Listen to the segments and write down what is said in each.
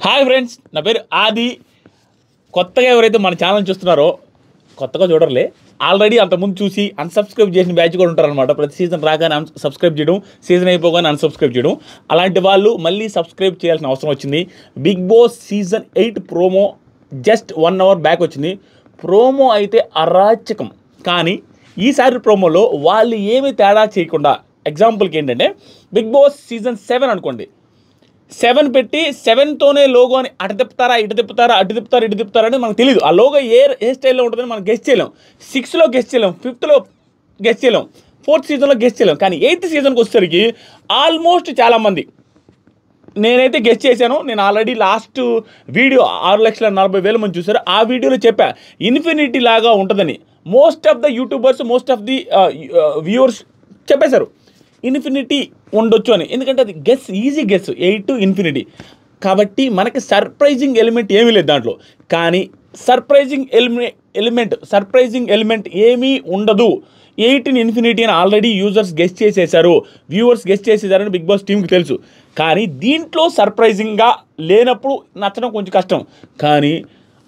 Hi friends, నా పేరు ఆది. కొత్తగా ఎవరైతే మన ఛానల్ చూస్తున్నారో, కొత్తగా చూడరులే, ఆల్రెడీ అంతకుముందు చూసి అన్సబ్స్క్రైబ్ చేసిన బ్యాచ్ కూడా ఉంటారనమాట. ప్రతి సీజన్ రాగానే సబ్స్క్రైబ్ చేయడం, సీజన్ అయిపోగానే అన్సబ్స్క్రైబ్ చేయడం. అలాంటి వాళ్ళు మళ్ళీ సబ్స్క్రైబ్ చేయాల్సిన అవసరం వచ్చింది. Bigg Boss season 8 promo just 1 hour back వచ్చింది. ప్రోమో అయితే అరాచకం. కానీ ఈసారి ప్రోమోలో వాళ్ళు ఏమి తేడా చేయకుండా, ఎగ్జాంపుల్కి ఏంటంటే బిగ్ బాస్ సీజన్ 7 అనుకోండి, 7 పెట్టి 7తోనే లోగో అని అటు తిప్పుతారా, ఇటు తిప్పుతారా, అటు తిప్పుతారా, ఇటు తిప్పుతారా అని మనకు తెలియదు. ఆ లోగో ఏ స్టైల్లో ఉంటుందని మనం గెస్ట్ చేయలేం. 6లో గెస్ట్ చేయలేం, 5thలో గెస్ట్ చేయలేం, 4th సీజన్లో గెస్ట్ చేయలేం. కానీ 8th సీజన్కి వచ్చేసరికి ఆల్మోస్ట్ చాలామంది, నేనైతే గెస్ట్ చేశాను. నేను ఆల్రెడీ లాస్ట్ వీడియో 6,40,000 మంది చూశారు. ఆ వీడియోలో చెప్పా ఇన్ఫినిటీ లాగా ఉంటుందని. Most of the YouTubers, most of the viewers చెప్పేశారు ఇన్ఫినిటీ ఉండొచ్చు అని. ఎందుకంటే అది guess, easy guess, 8 to infinity. కాబట్టి మనకి సర్ప్రైజింగ్ ఎలిమెంట్ ఏమీ లేదు దాంట్లో. కానీ సర్ప్రైజింగ్ ఎలిమెంట్ ఏమీ ఉండదు. 8 ఇన్ఫినిటీ అని ఆల్రెడీ యూజర్స్ గెస్ట్ చేసేసారు, వ్యూవర్స్ గెస్ట్ చేసేసారని బిగ్ బాస్ టీంకి తెలుసు. కానీ దీంట్లో సర్ప్రైజింగ్గా లేనప్పుడు నచ్చడం కొంచెం కష్టం. కానీ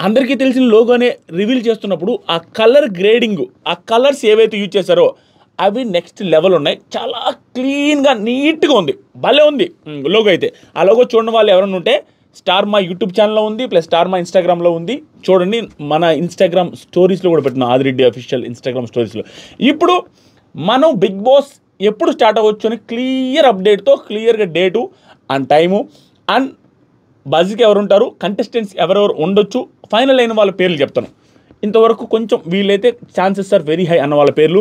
అందరికీ తెలిసిన లోగోనే రివీల్ చేస్తున్నప్పుడు ఆ కలర్ గ్రేడింగ్, ఆ కలర్స్ ఏవైతే యూజ్ చేశారో అవి నెక్స్ట్ లెవెల్ ఉన్నాయి. చాలా క్లీన్గా, నీట్గా ఉంది, భలే ఉంది లోగో అయితే. ఆ లోగో చూడడం వాళ్ళు ఎవరైనా ఉంటే స్టార్ మా యూట్యూబ్ ఛానల్లో ఉంది, ప్లస్ స్టార్ మా ఇన్స్టాగ్రామ్లో ఉంది. చూడండి, మన ఇన్స్టాగ్రామ్ స్టోరీస్లో కూడా పెట్టిన ఆదిరెడ్డి అఫీషియల్ ఇన్స్టాగ్రామ్ స్టోరీస్లో. ఇప్పుడు మనం బిగ్ బాస్ ఎప్పుడు స్టార్ట్ అవ్వచ్చు అని క్లియర్ అప్డేట్తో, క్లియర్గా డేటు అండ్ టైము అండ్ బజ్కి ఎవరు ఉంటారు, కంటెస్టెంట్స్ ఎవరెవరు ఉండొచ్చు, ఫైనల్ అయిన వాళ్ళ పేర్లు చెప్తాను. ఇంతవరకు కొంచెం వీళ్ళైతే ఛాన్సెస్ ఆర్ వెరీ హై అన్న వాళ్ళ పేర్లు.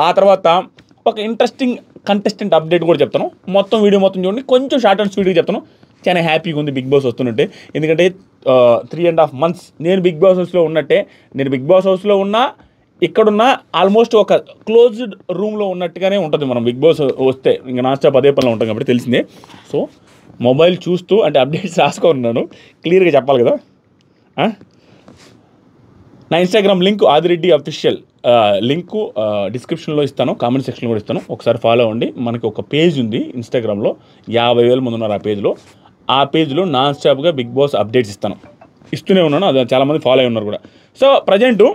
ఆ తర్వాత ఒక ఇంట్రెస్టింగ్ కంటెస్టెంట్ అప్డేట్ కూడా చెప్తాను. మొత్తం వీడియో మొత్తం చూడండి. కొంచెం షార్ట్ అండ్ స్వీట్గా చెప్తాను. చాలా హ్యాపీగా ఉంది బిగ్ బాస్ వస్తున్నట్టే. ఎందుకంటే 3.5 months నేను బిగ్ బాస్ హౌస్లో ఉన్నట్టే. నేను బిగ్ బాస్ హౌస్లో ఉన్నా, ఇక్కడున్న ఆల్మోస్ట్ ఒక క్లోజ్డ్ రూమ్లో ఉన్నట్టుగానే ఉంటుంది. మనం బిగ్ బాస్ వస్తే ఇంకా నాన్ స్టాప్ అదే పనిలో ఉంటాం కాబట్టి తెలిసిందే. సో మొబైల్ చూస్తూ అంటే అప్డేట్స్ రాసుకున్నాను, క్లియర్గా చెప్పాలి కదా. నా Instagram link Adireddy official link డిస్క్రిప్షన్లో ఇస్తాను, కామెంట్ సెక్షన్లో కూడా ఇస్తాను. ఒకసారి ఫాలో అవ్వండి. మనకి ఒక పేజ్ ఉంది ఇన్స్టాగ్రామ్లో, 50,000 మంది ఉన్నారు ఆ పేజ్లో. ఆ పేజ్లో నాన్ స్టాప్గా బిగ్ బాస్ అప్డేట్స్ ఇస్తూనే ఉన్నాను. అది చాలామంది ఫాలో అయి ఉన్నారు కూడా. సో ప్రజెంటు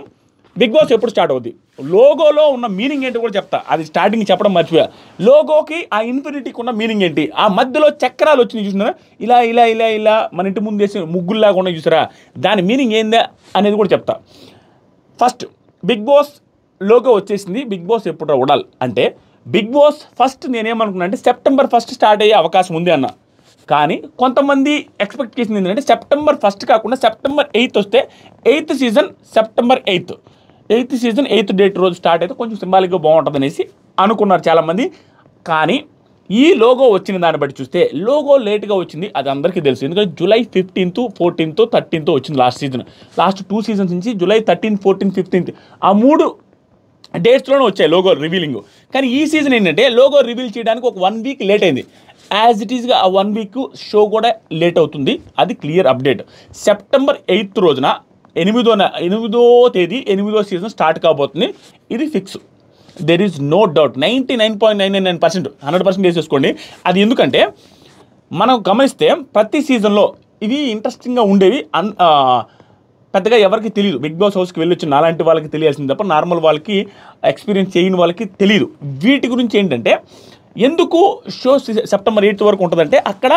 బిగ్ బాస్ ఎప్పుడు స్టార్ట్ అవుద్ది, లోగోలో ఉన్న మీనింగ్ ఏంటి కూడా చెప్తా. అది స్టార్టింగ్ చెప్పడం మర్చిపోయా. లోగోకి ఆ ఇన్ఫినిటీకి ఉన్న మీనింగ్ ఏంటి, ఆ మధ్యలో చక్రాలు వచ్చినాయి చూసినారా, ఇలా ఇలా ఇలా ఇలా మన ఇంటి ముందు వేసి ముగ్గుల్లాగా ఉన్నాయి చూసారా, దాని మీనింగ్ ఏందా అనేది కూడా చెప్తా. ఫస్ట్ బిగ్ బాస్ లోగో వచ్చేసింది. బిగ్ బాస్ ఎప్పుడు ఉండాలి అంటే, బిగ్ బాస్ ఫస్ట్ నేనేమనుకున్నా అంటే September 1 స్టార్ట్ అయ్యే అవకాశం ఉంది అన్న. కానీ కొంతమంది ఎక్స్పెక్ట్ చేసింది ఏంటంటే September 1 కాకుండా September 8 వస్తే 8th season September 8th season 8th date రోజు స్టార్ట్ అయితే కొంచెం సింబాలిక్గా బాగుంటుంది అనేసి అనుకున్నారు చాలామంది. కానీ ఈ లోగో వచ్చిన దాన్ని బట్టి చూస్తే లోగో లేట్గా వచ్చింది, అది అందరికీ తెలుసు. ఎందుకంటే July 15th, 14th, 13th వచ్చింది లాస్ట్ సీజన్. లాస్ట్ 2 seasons నుంచి July 13, 14, 15 ఆ 3 డేట్స్లోనే వచ్చాయి లోగో రివీలింగ్. కానీ ఈ సీజన్ ఏంటంటే లోగో రివీల్ చేయడానికి ఒక 1 week లేట్ అయింది. యాజ్ ఇట్ ఈస్గా ఆ 1 week షో కూడా లేట్ అవుతుంది. అది క్లియర్ అప్డేట్. September 8th రోజున 8వ తేదీ 8వ సీజన్ స్టార్ట్ కాబోతుంది. ఇది fix. There is no doubt. 99.999% 100% వేసేసుకోండి. అది ఎందుకంటే మనం గమనిస్తే ప్రతి సీజన్లో ఇవి ఇంట్రెస్టింగ్గా ఉండేవి. పెద్దగా ఎవరికి తెలియదు. బిగ్ బాస్ హౌస్కి వెళ్ళొచ్చు నాలాంటి వాళ్ళకి తెలియాల్సింది తప్ప నార్మల్ వాళ్ళకి, ఎక్స్పీరియన్స్ చేయని వాళ్ళకి తెలియదు. వీటి గురించి ఏంటంటే, ఎందుకు షో September 8th వరకు ఉంటుందంటే, అక్కడ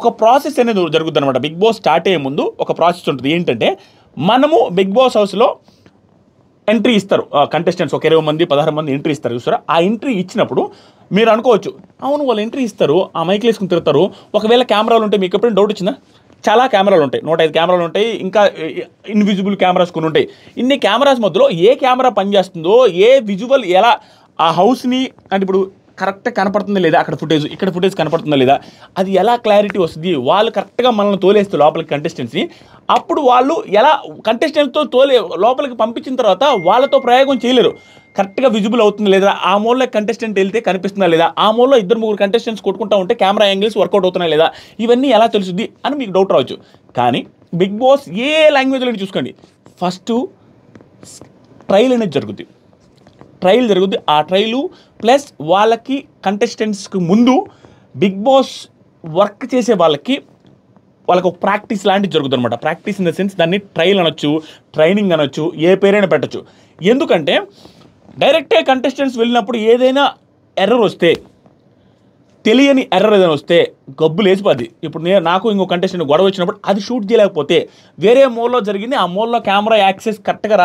ఒక ప్రాసెస్ అనేది జరుగుతుంది అనమాట. బిగ్ బాస్ స్టార్ట్ అయ్యే ముందు ఒక ప్రాసెస్ ఉంటుంది. ఏంటంటే, మనము బిగ్ బాస్ హౌస్లో ఎంట్రీ ఇస్తారు కంటెస్టెంట్స్, ఒక 20 మంది 16 మంది ఎంట్రీ ఇస్తారు చూసారా. ఆ ఎంట్రీ ఇచ్చినప్పుడు మీరు అనుకోవచ్చు, అవును వాళ్ళు ఎంట్రీ ఇస్తారు, ఆ మైక్లు వేసుకుని తిరుగుతారు, ఒకవేళ కెమెరాలు ఉంటే మీకు ఎప్పుడైనా డౌట్ వచ్చిందా? చాలా కెమెరాలు ఉంటాయి, 105 కెమెరాలు ఉంటాయి, ఇంకా ఇన్విజిబుల్ కెమెరాస్ కొన్ని ఉంటాయి. ఇన్ని కెమెరాస్ మధ్యలో ఏ కెమెరా పనిచేస్తుందో, ఏ విజువల్ ఎలా ఆ హౌస్ని అంటే ఇప్పుడు కరెక్ట్గా కనపడుతుందా లేదా, అక్కడ ఫుటేజ్ ఇక్కడ ఫుటేజ్ కనపడుతుందా లేదా, అది ఎలా క్లారిటీ వస్తుంది, వాళ్ళు కరెక్ట్గా మనల్ని తోలేస్తే లోపలికి కంటెస్టెంట్స్ని, అప్పుడు వాళ్ళు ఎలా కంటెస్టెంట్స్తో లోపలికి పంపించిన తర్వాత వాళ్ళతో ప్రయోగం చేయలేరు. కరెక్ట్గా విజిబుల్ అవుతుందా లేదా, ఆ మూలలో కంటెస్టెంట్ వెళ్తే కనిపిస్తుందా లేదా, ఆ మూలలో 2-3 కంటెస్టెంట్స్ కొట్టుకుంటా ఉంటే కెమెరా యాంగిల్స్ వర్కౌట్ అవుతున్నాయి లేదా, ఇవన్నీ ఎలా తెలుస్తుంది అని మీకు డౌట్ రావచ్చు. కానీ బిగ్ బాస్ ఏ లాంగ్వేజ్లో చూసుకోండి, ఫస్ట్ ట్రయల్ అనేది జరుగుద్ది. ఆ ట్రయలు ప్లస్ వాళ్ళకి కంటెస్టెంట్స్కి ముందు బిగ్ బాస్ వర్క్ చేసే వాళ్ళకి వాళ్ళకి ఒక ప్రాక్టీస్ లాంటివి జరుగుతుంది అనమాట. ప్రాక్టీస్ ఇన్ ద సెన్స్ దాన్ని ట్రైల్ అనొచ్చు, ట్రైనింగ్ అనొచ్చు, ఏ పేరైనా పెట్టచ్చు. ఎందుకంటే డైరెక్ట్గా కంటెస్టెంట్స్ వెళ్ళినప్పుడు ఏదైనా ఎర్రర్ వస్తే, తెలియని ఎర్రర్ ఏదైనా వస్తే గబ్బు లేచిపోద్ది. ఇప్పుడు నాకు ఇంకో కంటెస్టెంట్ గొడవ వచ్చినప్పుడు అది షూట్ చేయలేకపోతే వేరే మూలలో జరిగింది, ఆ మూలలో కెమెరా యాక్సెస్ కరెక్ట్గా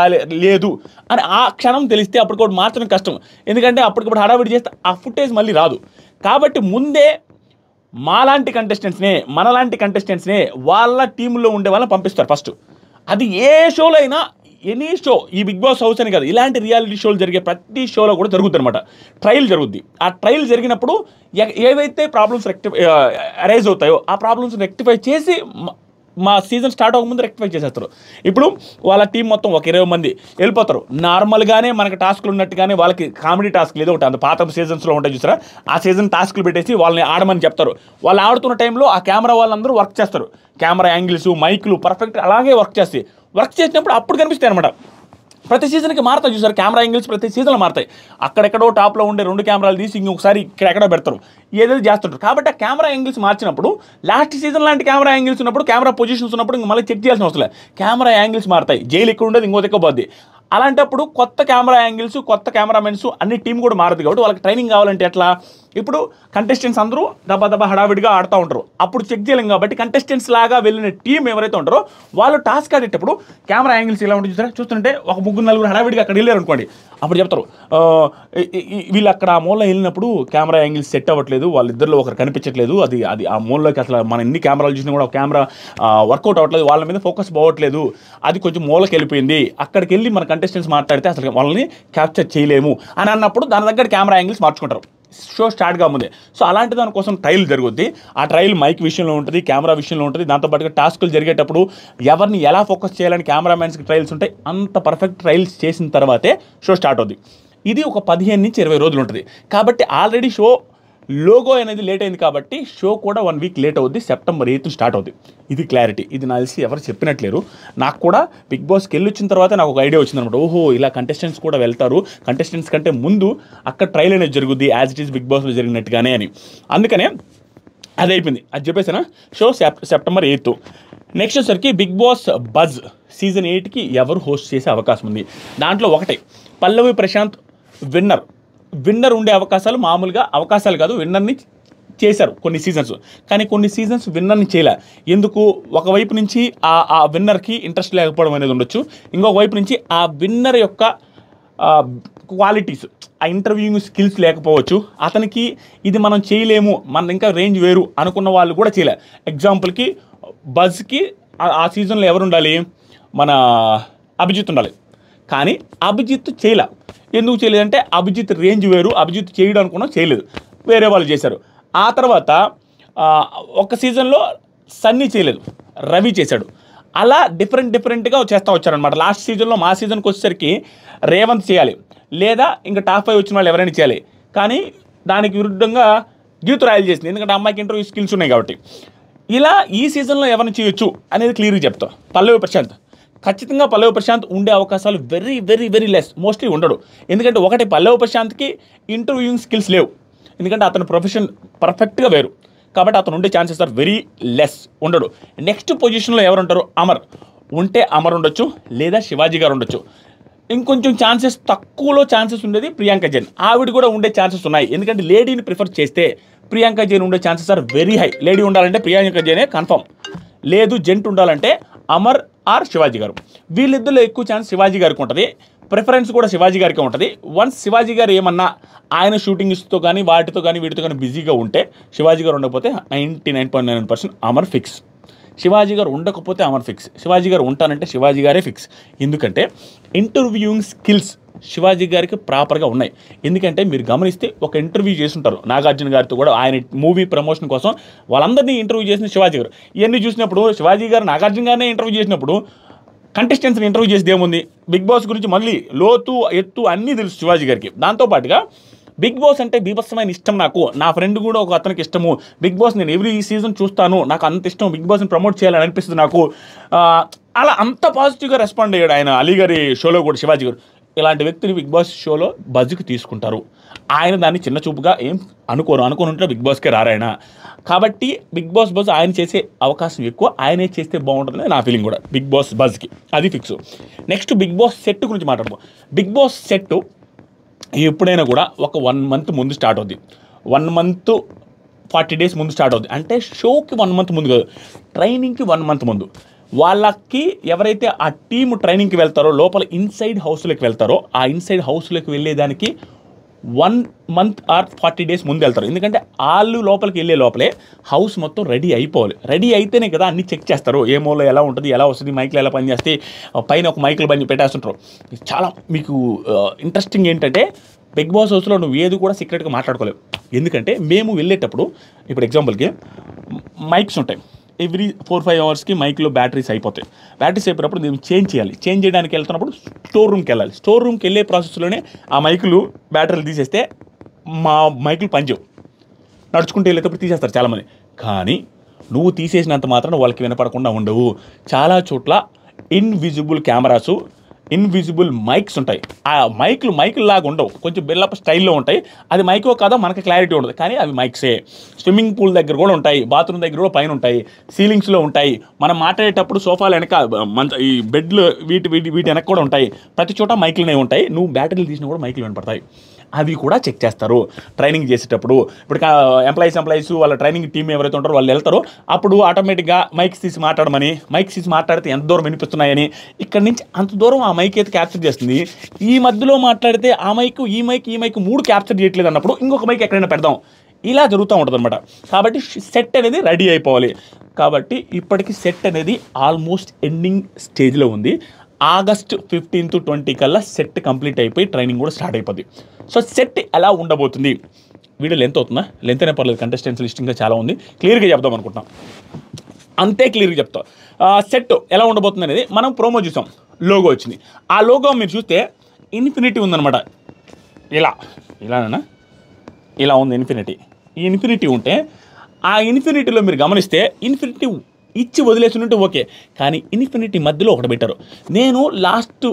లేదు అని ఆ క్షణం తెలిస్తే అప్పుడు కూడా మార్చడం కష్టం. ఎందుకంటే అప్పటికప్పుడు హడావిడి చేస్తే ఆ ఫుటేజ్ మళ్ళీ రాదు. కాబట్టి ముందే మనలాంటి కంటెస్టెంట్స్నే వాళ్ళ టీంలో ఉండే వాళ్ళని పంపిస్తారు ఫస్ట్. అది ఏ షోలో అయినా, ఎనీ షో, ఈ బిగ్ బాస్ హౌస్ అని కాదు, ఇలాంటి రియాలిటీ షోలు జరిగే ప్రతి షోలో కూడా జరుగుతుంది అనమాట. ట్రయల్ జరుగుద్ది. ఆ ట్రయల్ జరిగినప్పుడు ఏవైతే ప్రాబ్లమ్స్ అరైజ్ అవుతాయో ఆ ప్రాబ్లమ్స్ రెక్టిఫై చేసి మా సీజన్ స్టార్ట్ అవ్వకముందు రెక్టిఫై చేసేస్తారు. ఇప్పుడు వాళ్ళ టీం మొత్తం ఒక 20 మంది వెళ్ళిపోతారు. నార్మల్గానే మనకి టాస్క్లు ఉన్నట్టుగానే వాళ్ళకి కామెడీ టాస్క్ ఏదో ఒకటి, అంత పాత సీజన్స్లో ఉంటాయి చూసారా, ఆ సీజన్ టాస్క్లు పెట్టేసి వాళ్ళని ఆడమని చెప్తారు. వాళ్ళు ఆడుతున్న టైంలో ఆ కెమెరా వాళ్ళందరూ వర్క్ చేస్తారు. కెమెరా యాంగిల్స్, మైక్లు పర్ఫెక్ట్ అలాగే వర్క్ చేస్తాయి. వర్క్ చేసినప్పుడు అప్పుడు కనిపిస్తాయి అనమాట. ప్రతి సీజన్కి మారుతాయి చూసారు, కెమెరా యాంగిల్స్ ప్రతి సీజన్లో మారుతాయి. అక్కడెక్కడో టాప్లో ఉండే 2 కెమెరాలు తీసి ఇంకొకసారి ఇక్కడెక్కడో పెడతారు, ఏదో చేస్తుంటారు. కాబట్టి ఆ కెమెరా యాంగిల్స్ మార్చినప్పుడు, లాస్ట్ సీజన్ లాంటి కెమెరా యాంగిల్స్ ఉన్నప్పుడు, కెమెరా పొజిషన్స్ ఉన్నప్పుడు ఇంక మళ్ళీ చెక్ చేయాల్సిన అవసరం లేదు. కెమెరా యాంగిల్స్ మారుతాయి. జైలు ఇక్కడ ఉండేది ఇంకో దగ్గర పోద్ది. అలాంటప్పుడు కొత్త కెమెరా యాంగిల్స్, కొత్త కెమెరామెన్స్ అన్ని టీం కూడా మారదు. కాబట్టి వాళ్ళకి ట్రైనింగ్ కావాలంటే ఎట్లా? ఇప్పుడు కంటెస్టెంట్స్ అందరూ దబా హడావిడిగా ఆడుతూ ఉంటారు. అప్పుడు చెక్ చేయలేం. కాబట్టి కంటెస్టెంట్స్ లాగా వెళ్ళిన టీం ఎవరైతే ఉంటారో వాళ్ళు టాస్క్ ఆడేటప్పుడు కెమెరా యాంగిల్స్ ఇలా ఉంటుంది చూసారా, చూస్తుంటే ఒక 3-4 హడావిడిగా అక్కడ వెళ్ళారు అనుకోండి, అప్పుడు చెప్తారు వీళ్ళు అక్కడ ఆ మూలలో వెళ్ళినప్పుడు కెమెరా యాంగిల్స్ సెట్ అవ్వట్లేదు, వాళ్ళిద్దరిలో ఒకరు కనిపించట్లేదు, అది ఆ మూలలోకి అసలు మన ఎన్ని కెమెరాలు చూసినా కూడా కెమెరా వర్కౌట్ అవ్వట్లేదు, వాళ్ళ మీద ఫోకస్ పోవట్లేదు, అది కొంచెం మూలకి వెళ్ళిపోయింది, అక్కడికి వెళ్ళి మన కంటెస్టెంట్స్ మాట్లాడితే అసలు వాళ్ళని క్యాప్చర్ చేయలేము అని అన్నప్పుడు దాని దగ్గర కెమెరా యాంగిల్స్ మార్చుకుంటారు షో స్టార్ట్ కాకముందే. సో అలాంటి దానికోసం ట్రయల్ జరుగుద్ది. ఆ ట్రయల్ మైక్ విషయంలో ఉంటుంది, కెమెరా విషయంలో ఉంటుంది. దాంతోపాటుగా టాస్కులు జరిగేటప్పుడు ఎవరిని ఎలా ఫోకస్ చేయాలని కెమెరామెన్స్కి ట్రయల్స్ ఉంటాయి. అంత పర్ఫెక్ట్ ట్రయల్స్ చేసిన తర్వాతే షో స్టార్ట్ అవుద్ది. ఇది ఒక 15 నుంచి 20 రోజులు ఉంటుంది. కాబట్టి ఆల్రెడీ షో లోగో అనేది లేట్ అయింది కాబట్టి షో కూడా 1 వీక్ లేట్ అవుద్ది. సెప్టెంబర్ 8 స్టార్ట్ అవుద్ది. ఇది క్లారిటీ. ఇది నాకు తెలిసి ఎవరు చెప్పినట్లేరు. నాకు కూడా బిగ్ బాస్కి వెళ్ళి వచ్చిన తర్వాత నాకు ఒక ఐడియా వచ్చిందనమాట. ఓహో, ఇలా కంటెస్టెంట్స్ కూడా వెళ్తారు, కంటెస్టెంట్స్ కంటే ముందు అక్కడ ట్రయల్ అనేది జరుగుద్ది యాజ్ ఇట్ ఈస్ బిగ్ బాస్లో జరిగినట్టుగానే అని. అందుకనే అది అయిపోయింది. అది చెప్పేసానా. Show September 8. నెక్స్ట్ వచ్చేసరికి బిగ్ బాస్ బజ్ సీజన్ 8కి ఎవరు హోస్ట్ చేసే అవకాశం ఉంది? దాంట్లో ఒకటే, పల్లవి ప్రశాంత్ విన్నర్ ఉండే అవకాశాలు. మామూలుగా అవకాశాలు కాదు, విన్నర్ని చేశారు కొన్ని సీజన్స్. కానీ కొన్ని సీజన్స్ విన్నర్ని చేయలే. ఎందుకు? ఒకవైపు నుంచి ఆ విన్నర్కి ఇంట్రెస్ట్ లేకపోవడం అనేది ఉండొచ్చు. ఇంకొక వైపు నుంచి ఆ విన్నర్ యొక్క క్వాలిటీస్, ఆ ఇంటర్వ్యూయింగ్ స్కిల్స్ లేకపోవచ్చు. అతనికి ఇది మనం చేయలేము, మన ఇంకా రేంజ్ వేరు అనుకున్న వాళ్ళు కూడా చేయలే. ఎగ్జాంపుల్కి బజ్కి ఆ సీజన్లో ఎవరు ఉండాలి? మన అభిజిత్ ఉండాలి. కానీ అభిజిత్ చేయలే. ఎందుకు చేయలేదంటే అభిజిత్ రేంజ్ వేరు, అభిజిత్ చేయడం అనుకున్నా చేయలేదు, వేరే వాళ్ళు చేశారు. ఆ తర్వాత ఒక సీజన్లో సన్నీ చేయలేదు, రవి చేశాడు. అలా డిఫరెంట్గా చేస్తూ వచ్చారనమాట. లాస్ట్ సీజన్లో మా సీజన్కి వచ్చేసరికి రేవంత్ చేయాలి, లేదా ఇంకా టాప్ 5 వచ్చిన వాళ్ళు ఎవరైనా చేయాలి. కానీ దానికి విరుద్ధంగా గీతు రాయల్ చేసింది, ఎందుకంటే అమ్మాయికి ఇంటర్వ్యూ స్కిల్స్ ఉన్నాయి కాబట్టి. ఇలా ఈ సీజన్లో ఎవరిని చేయొచ్చు అనేది క్లియర్గా చెప్తా. పల్లవి ప్రశాంత్, ఖచ్చితంగా పల్లవి ప్రశాంత్ ఉండే అవకాశాలు వెరీ లెస్, మోస్ట్లీ ఉండడు. ఎందుకంటే ఒకటి, పల్లవి ప్రశాంత్కి ఇంటర్వ్యూయింగ్ స్కిల్స్ లేవు, ఎందుకంటే అతని ప్రొఫెషన్ పర్ఫెక్ట్గా వేరు. కాబట్టి అతను ఉండే ఛాన్సెస్ ఆర్ వెరీ లెస్, ఉండడు. నెక్స్ట్ పొజిషన్లో ఎవరు ఉంటారు? అమర్ ఉండొచ్చు, లేదా శివాజీ గారు ఉండొచ్చు. ఇంకొంచెం తక్కువలో ఛాన్సెస్ ఉండేది ప్రియాంక జైన్. ఆవిడ కూడా ఉండే ఛాన్సెస్ ఉన్నాయి. ఎందుకంటే లేడీని ప్రిఫర్ చేస్తే ప్రియాంక జైన్ ఉండే chances are very high. Lady ఉండాలంటే ప్రియాంక జైనే కన్ఫర్మ్, లేదు జెంట్ ఉండాలంటే అమర్ ఆర్ శివాజీ గారు. వీళ్ళిద్దరిలో ఎక్కువ ఛాన్స్ శివాజీ గారికి ఉంటుంది. ప్రిఫరెన్స్ కూడా శివాజీ గారికి ఉంటుంది. వన్స్ శివాజీ గారు ఏమన్నా ఆయన షూటింగ్స్తో కానీ వీటితో కానీ బిజీగా ఉంటే, శివాజీ గారు ఉండకపోతే 99.9% అమర్ ఫిక్స్. శివాజీ గారు ఉండకపోతే అమర్ ఫిక్స్. శివాజీ గారు ఉంటానంటే శివాజీ గారే ఫిక్స్. ఎందుకంటే ఇంటర్వ్యూయింగ్ స్కిల్స్ శివాజీ గారికి ప్రాపర్గా ఉన్నాయి. ఎందుకంటే మీరు గమనిస్తే ఒక ఇంటర్వ్యూ చేస్తుంటారు నాగార్జున గారితో కూడా, ఆయన మూవీ ప్రమోషన్ కోసం వాళ్ళందరినీ ఇంటర్వ్యూ చేసిన శివాజీ గారు. ఇవన్నీ చూసినప్పుడు శివాజీ గారు నాగార్జున గారినే ఇంటర్వ్యూ చేసినప్పుడు కంటెస్టెంట్స్ని ఇంటర్వ్యూ చేసేది ఏముంది? బిగ్ బాస్ గురించి మళ్ళీ లోతు ఎత్తు అన్నీ తెలుసు శివాజీ గారికి. దాంతోపాటుగా బిగ్ బాస్ అంటే బీభత్సమైన ఇష్టం నాకు. నా ఫ్రెండ్ కూడా ఒక అతనికి ఇష్టము బిగ్ బాస్, నేను ఎవ్రీ సీజన్ చూస్తాను, నాకు అంత ఇష్టం, బిగ్ బాస్ని ప్రమోట్ చేయాలని అనిపిస్తుంది నాకు. అలా అంత పాజిటివ్గా రెస్పాండ్ అయ్యాడు ఆయన అలీ గారి షోలో కూడా శివాజీ గారు. ఇలాంటి వ్యక్తిని బిగ్ బాస్ షోలో బజ్కి తీసుకుంటారు. ఆయన దాన్ని చిన్న చూపుగా ఏం అనుకోని ఉంటే బిగ్ బాస్కే రారాయన. కాబట్టి బిగ్ బాస్ బజ్ ఆయన చేసే అవకాశం ఎక్కువ, ఆయనే చేస్తే బాగుంటుందని నా ఫీలింగ్ కూడా బిగ్ బాస్ బజ్కి, అది fix. Next Bigg Boss set గురించి మాట్లాడుకో. బిగ్ బాస్ సెట్ ఎప్పుడైనా కూడా ఒక 1 month ముందు స్టార్ట్ అవుద్ది. 1 month 40 days ముందు స్టార్ట్ అవుద్ది. అంటే షోకి 1 month ముందు కాదు, ట్రైనింగ్కి 1 month ముందు. వాళ్ళకి ఎవరైతే ఆ టీమ్ ట్రైనింగ్కి వెళ్తారో, లోపల ఇన్సైడ్ హౌస్లోకి వెళ్తారో, ఆ ఇన్సైడ్ హౌస్లోకి వెళ్ళేదానికి 1 month or 40 days ముందు వెళ్తారు. ఎందుకంటే వాళ్ళు లోపలికి వెళ్ళే లోపలే హౌస్ మొత్తం రెడీ అయిపోవాలి. రెడీ అయితేనే కదా అన్ని చెక్ చేస్తారు. ఏ మూలలో ఎలా ఉంటుంది, ఎలా వస్తుంది, మైక్లు ఎలా పనిచేస్తే, పైన ఒక మైక్లు పని పెట్టేస్తుంటారు. చాలా మీకు ఇంట్రెస్టింగ్ ఏంటంటే బిగ్ బాస్ హౌస్లో నువ్వు ఏది కూడా సీక్రెట్గా మాట్లాడుకోలేవు. ఎందుకంటే మేము వెళ్ళేటప్పుడు ఇప్పుడు ఎగ్జాంపుల్కి మైక్స్ ఉంటాయి. ఎవ్రీ 4-5 hours మైక్లో బ్యాటరీస్ అయిపోతాయి. బ్యాటరీస్ అయిపోయినప్పుడు మేము చేంజ్ చేయాలి. చేంజ్ చేయడానికి వెళ్తున్నప్పుడు స్టోర్ రూమ్కి వెళ్ళాలి. స్టోర్ రూమ్కి వెళ్ళే ప్రాసెస్లోనే ఆ మైకులు బ్యాటరీలు తీసేస్తే మా మైకులు పనిచేయవు. నడుచుకుంటూ వెళ్ళేటప్పుడు తీసేస్తారు చాలామంది. కానీ నువ్వు తీసేసినంత మాత్రం వాళ్ళకి వినపడకుండా ఉండవు. చాలా చోట్ల ఇన్విజిబుల్ కెమెరాసు, ఇన్విజిబుల్ మైక్స్ ఉంటాయి. ఆ మైకులు లాగా ఉండవు, కొంచెం బిల్డప్ స్టైల్లో ఉంటాయి. అది మైకో కాదో మనకి క్లారిటీ ఉండదు, కానీ అవి మైక్సే. స్విమ్మింగ్ పూల్ దగ్గర కూడా ఉంటాయి, బాత్రూమ్ దగ్గర కూడా పైన ఉంటాయి, సీలింగ్స్లో ఉంటాయి. మనం మాట్లాడేటప్పుడు సోఫాలు వెనక ఈ బెడ్లు వీటి వెనక కూడా ఉంటాయి. ప్రతి చోట మైకులునే ఉంటాయి. నువ్వు బ్యాటరీలు తీసినా కూడా మైకులు వినపడతాయి. అవి కూడా చెక్ చేస్తారు ట్రైనింగ్ చేసేటప్పుడు. ఇప్పుడు ఎంప్లాయీస్ వాళ్ళ ట్రైనింగ్ టీం ఎవరైతే ఉంటారో వాళ్ళు వెళ్తారో అప్పుడు ఆటోమేటిక్గా మైక్స్ తీసి మాట్లాడితే ఎంత దూరం వినిపిస్తున్నాయని, ఇక్కడి నుంచి అంత దూరం ఆ మైక్ అయితే క్యాప్చర్ చేస్తుంది. ఈ మధ్యలో మాట్లాడితే ఆ మైక్ ఈ మైక్ 3 క్యాప్చర్ చేయట్లేదు అన్నప్పుడు ఇంకొక మైక్ ఎక్కడైనా పెడదాం. ఇలా జరుగుతూ ఉంటుంది అనమాట. కాబట్టి సెట్ అనేది రెడీ అయిపోవాలి. కాబట్టి ఇప్పటికీ సెట్ అనేది ఆల్మోస్ట్ ఎండింగ్ స్టేజ్లో ఉంది. August 15-20 కల్లా సెట్ కంప్లీట్ అయిపోయి ట్రైనింగ్ కూడా స్టార్ట్ అయిపోద్ది. సో సెట్ ఎలా ఉండబోతుంది, వీడియో లెంత్ అవుతుందా? లెంత్ అయినా పర్లేదు, కంటెస్టెంట్స్ లిస్టింగ్గా చాలా ఉంది. క్లియర్గా చెప్దాం అనుకుంటున్నాం, అంతే క్లియర్గా చెప్తాం. సెట్ ఎలా ఉండబోతుంది అనేది మనం ప్రోమో చూసాం. లోగో వచ్చింది. ఆ లోగో మీరు చూస్తే ఇన్ఫినిటీ ఉందన్నమాట. ఇలా ఉంది ఇన్ఫినిటీ. ఈ ఇన్ఫినిటీ ఉంటే ఆ ఇన్ఫినిటీలో మీరు గమనిస్తే ఇన్ఫినిటీ ఇచ్చి వదిలేసినట్టు ఓకే, కానీ ఇన్ఫినిటీ మధ్యలో ఒకటి పెట్టారు. నేను లాస్ట్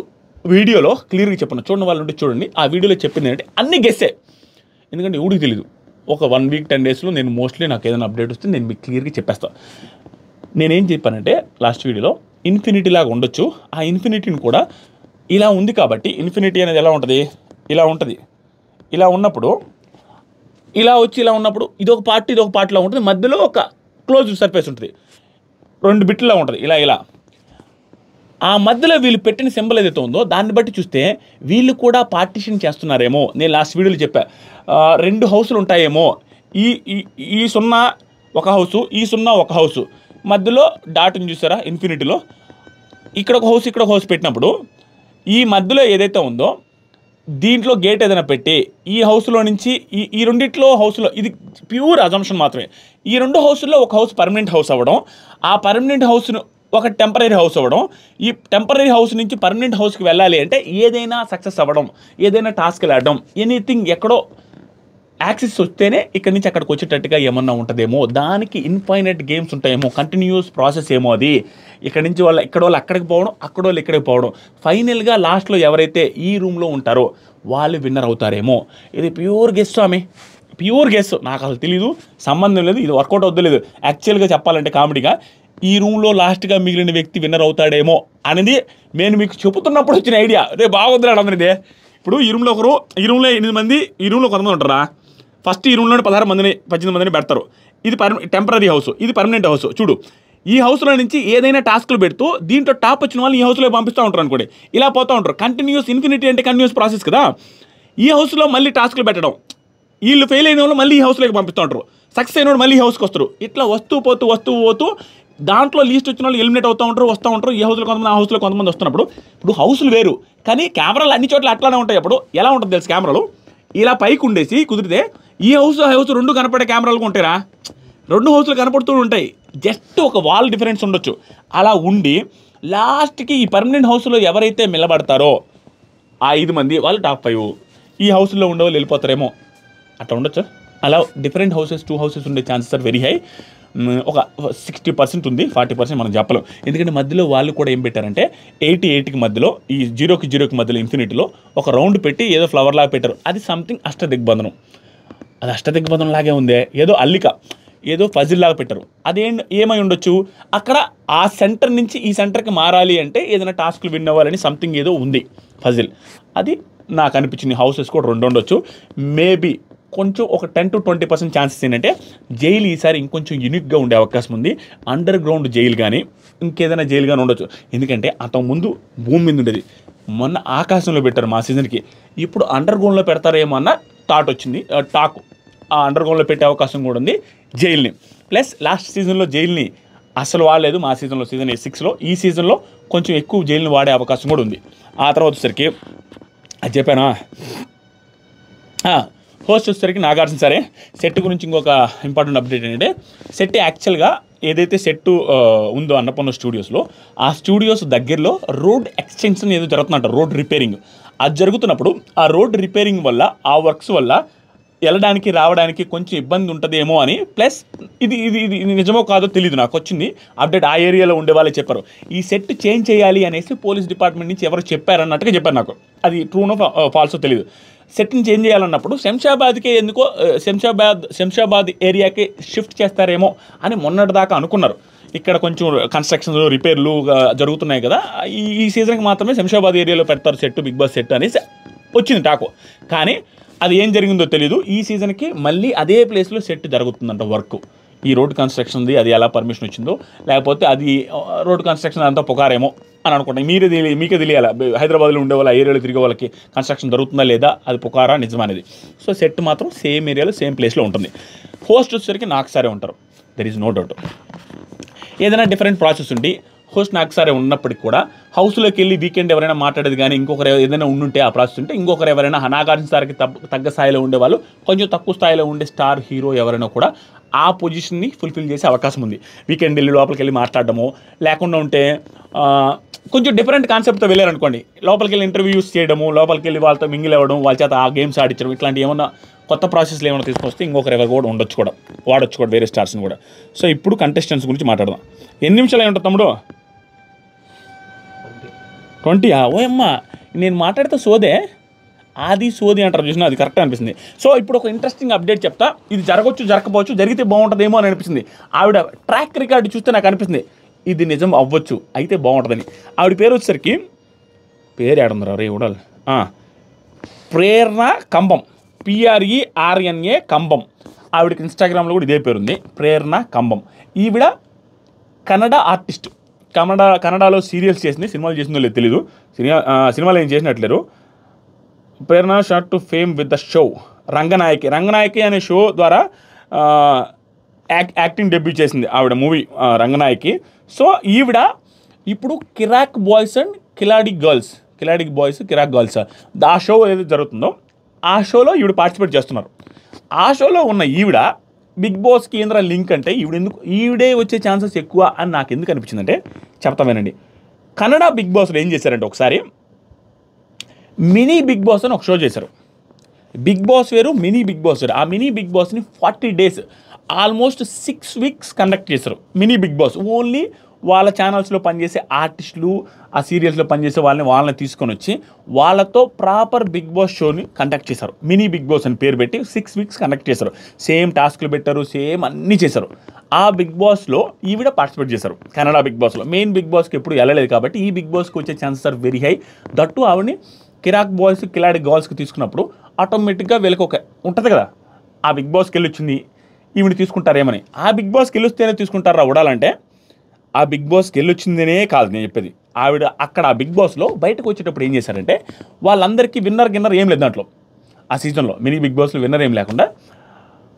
వీడియోలో క్లియర్గా చెప్పాను, చూడండి వాళ్ళు ఉంటే చూడండి. ఆ వీడియోలో చెప్పింది ఏంటంటే అన్ని గెస్సే, ఎందుకంటే ఊడికి తెలీదు. ఒక 1 week 10 daysలో నేను మోస్ట్లీ నాకు ఏదైనా అప్డేట్ వస్తే నేను మీకు క్లియర్గా చెప్పేస్తాను. నేనేం చెప్పానంటే లాస్ట్ వీడియోలో ఇన్ఫినిటీ లాగా ఉండొచ్చు. ఆ ఇన్ఫినిటీని కూడా ఇలా ఉంది కాబట్టి ఇన్ఫినిటీ అనేది ఎలా ఉంటుంది, ఇలా ఉంటుంది. ఇలా ఉన్నప్పుడు ఇలా ఉన్నప్పుడు ఇదొక పార్ట్లో ఉంటుంది. మధ్యలో ఒక క్లోజ్ సర్ఫేస్ ఉంటుంది, 2 బిట్లా ఉంటుంది. ఇలా ఆ మధ్యలో వీళ్ళు పెట్టిన సింబల్ ఏదైతే ఉందో దాన్ని బట్టి చూస్తే వీళ్ళు కూడా పార్టిషన్ చేస్తున్నారేమో. నేను లాస్ట్ వీడియోలో చెప్పా, 2 హౌసులు ఉంటాయేమో. ఈ 0 ఒక హౌసు, ఈ 0 ఒక హౌసు, మధ్యలో డాట్ని చూసారా ఇన్ఫినిటీలో, ఇక్కడ ఒక హౌస్ పెట్టినప్పుడు ఈ మధ్యలో ఏదైతే ఉందో దీంట్లో గేట్ ఏదైనా పెట్టి ఈ హౌస్లో నుంచి ఈ రెండిట్లో హౌస్లో, ఇది ప్యూర్ అజంప్షన్ మాత్రమే, ఈ 2 హౌసుల్లో ఒక హౌస్ పర్మనెంట్ హౌస్ అవ్వడం, ఆ పర్మనెంట్ హౌస్ను ఒక టెంపరీ హౌస్ అవ్వడం, ఈ టెంపరీ హౌస్ నుంచి పర్మనెంట్ హౌస్కి వెళ్ళాలి అంటే ఏదైనా సక్సెస్ అవ్వడం, ఏదైనా టాస్క్లు ఆడడం, ఎనీథింగ్ ఎక్కడో యాక్సెస్ వస్తేనే ఇక్కడి నుంచి అక్కడికి వచ్చేటట్టుగా ఏమన్నా ఉంటుందేమో. దానికి ఇన్ఫైనైట్ గేమ్స్ ఉంటాయేమో, కంటిన్యూస్ ప్రాసెస్ ఏమో అది. ఇక్కడి నుంచి వాళ్ళు అక్కడికి పోవడం, అక్కడ వాళ్ళు ఇక్కడికి పోవడం, ఫైనల్గా లాస్ట్లో ఎవరైతే ఈ రూమ్లో ఉంటారో వాళ్ళు విన్నర్ అవుతారేమో. ఇది ప్యూర్ గెస్ స్వామి, ప్యూర్ గెస్. నాకు అసలు తెలీదు, సంబంధం లేదు, ఇది వర్కౌట్ అవుతలేదు. యాక్చువల్గా చెప్పాలంటే కామెడీగా ఈ రూమ్లో లాస్ట్గా మిగిలిన వ్యక్తి విన్నర్ అవుతాడేమో అనేది నేను మీకు చెబుతున్నప్పుడు వచ్చిన ఐడియా. రేపు బాగుందిరాడు అందరిదే. ఇప్పుడు ఈ రూమ్లో 8 మంది, ఈ రూమ్లో కొంతమంది ఉంటారా, ఫస్ట్ ఈ రూమ్లోనే 18 మందిని పెడతారు. ఇది టెంపరీ హౌస్, ఇది పర్మనెంట్ హౌస్. చూడు, ఈ హౌస్లో నుంచి ఏదైనా టాస్క్లు పెడుతూ దీంట్లో టాప్ వచ్చిన వాళ్ళు ఈ హౌస్లో పంపిస్తూ ఉంటారు అనుకోండి. ఇలా పోతూ ఉంటారు. కంటిన్యూస్, ఇన్ఫినిటీ అంటే కంటిన్యూస్ ప్రాసెస్ కదా. ఈ హౌస్లో మళ్ళీ టాస్క్లు పెట్టడం, వీళ్ళు ఫెయిల్ అయిన వాళ్ళు మళ్ళీ ఈ హౌస్లోకి పంపిస్తూ ఉంటారు, సక్సెస్ అయిన వాళ్ళు మళ్ళీ ఈ హౌస్కి వస్తారు. ఇట్లా వస్తూ పోతూ దాంట్లో లీస్ట్ వచ్చిన వాళ్ళు ఎలిమినేట్ వస్తూ ఉంటారు. ఈ హౌస్లో కొంతమంది, ఆ హౌస్లో కొంతమంది వస్తున్నప్పుడు ఇప్పుడు హౌస్లు వేరు, కానీ కెమెరాలు అన్ని చోట్ల అట్లానే ఉంటాయి. అప్పుడు ఎలా ఉంటుంది తెలుసు, కెమెరాలు ఇలా పైకి ఉండేసి కుదిరితే ఈ హౌస్ 2 కనపడే కెమెరాలు ఉంటాయిరా, 2 హౌస్లు కనపడుతూ ఉంటాయి. జస్ట్ ఒక వాల్ డిఫరెన్స్ ఉండొచ్చు. అలా ఉండి లాస్ట్కి ఈ పర్మనెంట్ హౌస్లో ఎవరైతే నిలబడతారో ఆ 5 మంది వాళ్ళు టాప్ 5, ఈ హౌస్లో ఉండే వాళ్ళు వెళ్ళిపోతారేమో. అట్లా ఉండొచ్చు. అలా డిఫరెంట్ హౌసెస్, 2 హౌసెస్ ఉండే ఛాన్సెస్ ఆర్ వెరీ హై. ఒక 60% ఉంది, 40% మనం చెప్పలేం. ఎందుకంటే మధ్యలో వాళ్ళు కూడా ఏం పెట్టారంటే 88కి మధ్యలో ఈ 0కి మధ్యలో ఇన్ఫినిటీలో ఒక రౌండ్ పెట్టి ఏదో ఫ్లవర్ లాగా పెట్టారు. అది సంథింగ్ అష్టదిగ్బంధనం. అది అష్టదిగ్బంధనం లాగే ఉందే, ఏదో అల్లిక, ఏదో పజిల్ లాగా పెట్టారు. ఏమై ఉండొచ్చు, అక్కడ ఆ సెంటర్ నుంచి ఈ సెంటర్కి మారాలి అంటే ఏదైనా టాస్క్లు విన్ అవ్వాలని సంథింగ్ ఏదో ఉంది పజిల్. అది నాకు అనిపించింది. హౌసెస్ కూడా 2 ఉండొచ్చు. మేబీ కొంచెం ఒక 10 to 20% ఛాన్సెస్ ఏంటంటే జైలు ఈసారి ఇంకొంచెం యూనిక్గా ఉండే అవకాశం ఉంది. అండర్ గ్రౌండ్ జైలు కానీ ఇంకేదైనా జైలు కానీ ఉండొచ్చు. ఎందుకంటే అంతకుముందు భూమి మీద ఉండేది, మొన్న ఆకాశంలో పెట్టారు మా సీజన్కి. ఇప్పుడు అండర్ గ్రౌండ్లో పెడతారేమో అన్న టాక్ వచ్చింది. ఆ అండర్ గ్రౌండ్లో పెట్టే అవకాశం కూడా ఉంది జైల్ని. ప్లస్ లాస్ట్ సీజన్లో జైల్ని అసలు వాడలేదు మా సీజన్లో, సీజన్ 6లో. ఈ సీజన్లో కొంచెం ఎక్కువ జైలుని వాడే అవకాశం కూడా ఉంది. ఆ తర్వాత వచ్చేసరికి అది చెప్పానా, హోస్ట్ వచ్చేసరికి నాగార్జున సరే. సెట్ గురించి ఇంకొక ఇంపార్టెంట్ అప్డేట్ ఏంటంటే, సెట్ యాక్చువల్గా ఏదైతే సెట్ ఉందో అన్నపూర్ణ స్టూడియోస్లో, ఆ స్టూడియోస్ దగ్గరలో రోడ్ ఎక్స్టెన్షన్ ఏదో జరుగుతుందంట, రోడ్ రిపేరింగ్. అది జరుగుతున్నప్పుడు ఆ రోడ్ రిపేరింగ్ వల్ల, ఆ వర్క్స్ వల్ల వెళ్ళడానికి రావడానికి కొంచెం ఇబ్బంది ఉంటుందేమో అని. ప్లస్ ఇది ఇది ఇది నిజమో కాదో తెలియదు, నాకు వచ్చింది అప్డేట్. ఆ ఏరియాలో ఉండే వాళ్ళే చెప్పారు ఈ సెట్ చేంజ్ చేయాలి అనేసి పోలీస్ డిపార్ట్మెంట్ నుంచి ఎవరు చెప్పారన్నట్టుగా చెప్పారు నాకు. అది ట్రూనో ఫాల్సో తెలియదు. సెట్ని చేంజ్ చేయాలన్నప్పుడు శంషాబాద్కే ఎందుకో శంషాబాద్ ఏరియాకి షిఫ్ట్ చేస్తారేమో అని మొన్నటిదాకా అనుకున్నారు. ఇక్కడ కొంచెం కన్స్ట్రక్షన్స్ రిపేర్లు జరుగుతున్నాయి కదా, ఈ సీజన్కి మాత్రమే శంషాబాద్ ఏరియాలో పెడతారు సెట్, బిగ్ బాస్ సెట్ అనేసి వచ్చింది టాకు. కానీ అది ఏం జరిగిందో తెలీదు. ఈ సీజన్కి మళ్ళీ అదే ప్లేస్లో సెట్ జరుగుతుందంట వర్క్. ఈ రోడ్ కన్స్ట్రక్షన్ది అది ఎలా పర్మిషన్ వచ్చిందో, లేకపోతే అది రోడ్ కన్స్ట్రక్షన్ అంతా పుకారేమో అని అనుకుంటాను. మీకే తెలియాలి, హైదరాబాద్లో ఉండే వాళ్ళ ఏరియాలో తిరిగే వాళ్ళకి కన్స్ట్రక్షన్ జరుగుతుందా లేదా, అది పుకారా నిజమా అనేది. సో సెట్ మాత్రం సేమ్ ఏరియాలో సేమ్ ప్లేస్లో ఉంటుంది. హోస్ట్ వచ్చేసరికి నాకు సరే ఉంటారు, దెర్ ఈజ్ నో డౌట్. ఏదైనా డిఫరెంట్ ప్రాసెస్ ఉండి హోస్ట్ నాకు సరే ఉన్నప్పటికి కూడా హౌస్లోకి వెళ్ళి వీకెండ్ ఎవరైనా మాట్లాడేది కానీ ఇంకొకరు ఏదైనా ఉండుంటే ఆ ప్రాసెస్ ఉంటే, ఇంకొకరు ఎవరైనా నాగార్జున సార్కి తగ్గ స్థాయిలో ఉండేవాళ్ళు, కొంచెం తక్కువ స్థాయిలో ఉండే స్టార్ హీరో ఎవరైనా కూడా ఆ పొజిషన్ని ఫుల్ఫిల్ చేసే అవకాశం ఉంది. వీకెండ్ వెళ్ళి లోపలికి వెళ్ళి మాట్లాడడము, లేకుండా ఉంటే కొంచెం డిఫరెంట్ కాన్సెప్ట్తో వెళ్ళారనుకోండి, లోపలికి వెళ్ళి ఇంటర్వ్యూస్ చేయడము, లోపలికి వెళ్ళి వాళ్ళతో మింగిల్ అవ్వడం, వాళ్ళ చేత ఆ గేమ్స్ ఆడించడం, ఇట్లాంటి ఏమన్నా కొత్త ప్రాసెస్లు ఏమైనా తీసుకొస్తే ఇంకొకరు ఎవరు కూడా వాడొచ్చు కూడా వేరే స్టార్స్ని కూడా. సో ఇప్పుడు కంటెస్టెంట్స్ గురించి మాట్లాడదాం. ఎన్ని నిమిషాలు అయి ఉంటుంది తమ్ముడు? 20. ఓయమ్మ, నేను మాట్లాడితే సోదే, అది సోది అంటారు చూసినా, అది కరెక్ట్ అనిపిస్తుంది. సో ఇప్పుడు ఒక ఇంట్రెస్టింగ్ అప్డేట్ చెప్తా. ఇది జరగవచ్చు, జరగకపోవచ్చు, జరిగితే బాగుంటుందేమో అని అనిపిస్తుంది. ఆవిడ ట్రాక్ రికార్డు చూస్తే నాకు అనిపిస్తుంది ఇది నిజం అవ్వచ్చు, అయితే బాగుంటుందని. ఆవిడ పేరు వచ్చేసరికి, పేరు ఏడుందరా రే ఉడాలి, ప్రేరణ కంబం, PRERNA కంబం. ఆవిడకి ఇన్స్టాగ్రామ్లో కూడా ఇదే పేరుంది, ప్రేరణ కంబం. ఈవిడ కన్నడ ఆర్టిస్ట్. కన్నడలో సీరియల్స్ చేసింది, సినిమాలు చేసిందో లేదు తెలీదు. సినిమాలు ఏం చేసినట్లేరు. Prerana shot to fame with the show Ranganayaki అనే షో ద్వారా యాక్టింగ్ డెబ్యూ చేసింది ఆవిడ మూవీ రంగనాయకి. సో ఈవిడ ఇప్పుడు కిరాక్ బాయ్స్ అండ్ కిలాడి గర్ల్స్ ఆ షో ఏదైతే జరుగుతుందో ఆ షోలో ఈవిడ పార్టిసిపేట్ చేస్తున్నారు. ఆ షోలో ఉన్న ఈవిడ బిగ్ బాస్ కేంద్ర లింక్ అంటే ఈవిడే వచ్చే ఛాన్సెస్ ఎక్కువ అని నాకు ఎందుకు అనిపించిందంటే చెప్తామేనండి. కన్నడ బిగ్ బాస్లో ఏం చేశారంటే ఒకసారి మినీ బిగ్ బాస్ అని ఒక షో చేశారు. బిగ్ బాస్ వేరు, మినీ బిగ్ బాస్ వేరు. ఆ మినీ బిగ్ బాస్ని 40 days ఆల్మోస్ట్ 6 weeks కండక్ట్ చేశారు. మినీ బిగ్ బాస్ ఓన్లీ వాళ్ళ ఛానల్స్లో పనిచేసే ఆర్టిస్టులు, ఆ సీరియల్స్లో పనిచేసే వాళ్ళని తీసుకొని వచ్చి వాళ్ళతో ప్రాపర్ బిగ్ బాస్ షోని కండక్ట్ చేశారు. మినీ బిగ్ బాస్ అని పేరు పెట్టి 6 weeks కండక్ట్ చేశారు. సేమ్ టాస్క్లు పెట్టారు, సేమ్ అన్నీ చేశారు. ఆ బిగ్ బాస్లో ఈవిడ పార్టిసిపేట్ చేశారు. కన్నడ బిగ్ బాస్లో. మెయిన్ బిగ్ బాస్కి ఎప్పుడు వెళ్ళలేదు కాబట్టి ఈ బిగ్ బాస్కి వచ్చే chances are very high. That ఆవిడని కిరాక్ బాయ్స్, కిలాడి గర్ల్స్కి తీసుకున్నప్పుడు ఆటోమేటిక్గా వీళ్ళకి ఒక ఉంటుంది కదా, ఆ బిగ్ బాస్కి వెళ్ళి వచ్చింది ఈవిడ తీసుకుంటారేమని. ఆ బిగ్ బాస్కి వెళ్ళొస్తేనే తీసుకుంటారా ఉడాలంటే, ఆ బిగ్ బాస్కి వెళ్ళొచ్చిందనే కాదు నేను చెప్పేది. ఆవిడ అక్కడ ఆ బిగ్ బాస్లో బయటకు వచ్చేటప్పుడు ఏం చేశారంటే వాళ్ళందరికీ విన్నర్ ఏం లేదు దాంట్లో. ఆ సీజన్లో మినీ బిగ్ బాస్లో విన్నర్ ఏం లేకుండా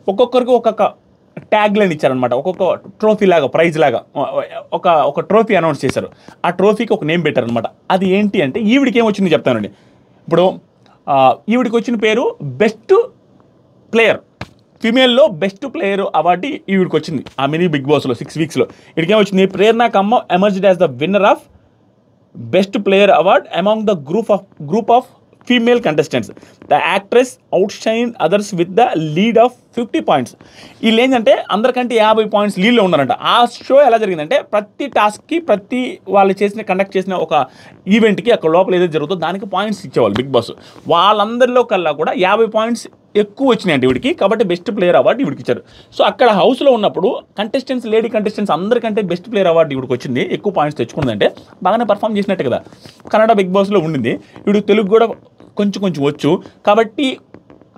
ఒక్కొక్కరికి ఒక్కొక్క ట్యాగ్ లైన్ ఇచ్చారనమాట. ఒక్కొక్క ట్రోఫీ లాగా, ప్రైజ్ లాగా ఒక ట్రోఫీ అనౌన్స్ చేశారు. ఆ ట్రోఫీకి ఒక నేమ్ పెట్టారనమాట. అది ఏంటి అంటే ఈవిడికి ఏమొచ్చింది చెప్తానండి. ఇప్పుడు ఈవిడికి వచ్చిన పేరు బెస్ట్ ప్లేయర్, ఫీమేల్లో బెస్ట్ ప్లేయర్ అవార్డు ఈవిడికి వచ్చింది ఆ మినీ బిగ్ బాస్లో 6 weeksలో. ఇక్కడికి ఏమొచ్చింది, ప్రేరణ కమ్మ emerged as the winner of best player award among the group of female contestants. The actress outshine others with the lead of 50 points. వీళ్ళు ఏంటంటే అందరికంటే 50 పాయింట్స్ లీడ్లో ఉన్నారంట. ఆ షో ఎలా జరిగిందంటే ప్రతి టాస్క్కి వాళ్ళు కండక్ట్ చేసిన ఒక ఈవెంట్కి అక్కడ లోపల ఏదైతే జరుగుతుందో దానికి పాయింట్స్ ఇచ్చేవాళ్ళు బిగ్ బాస్. వాళ్ళందరిలో కల్లా కూడా 50 పాయింట్స్ ఎక్కువ వచ్చినాయండి వీడికి. కాబట్టి బెస్ట్ ప్లేయర్ అవార్డు వీడికి ఇచ్చారు. సో అక్కడ హౌస్లో ఉన్నప్పుడు లేడీ కంటెస్టెంట్స్ అందరికంటే బెస్ట్ ప్లేయర్ అవార్డు వీడికి వచ్చింది. ఎక్కువ పాయింట్స్ తెచ్చుకుందంటే బాగానే పర్ఫామ్ చేసినట్టే కదా. కన్నడ బిగ్ బాస్లో ఉండింది, వీడికి తెలుగు కూడా కొంచెం వచ్చు. కాబట్టి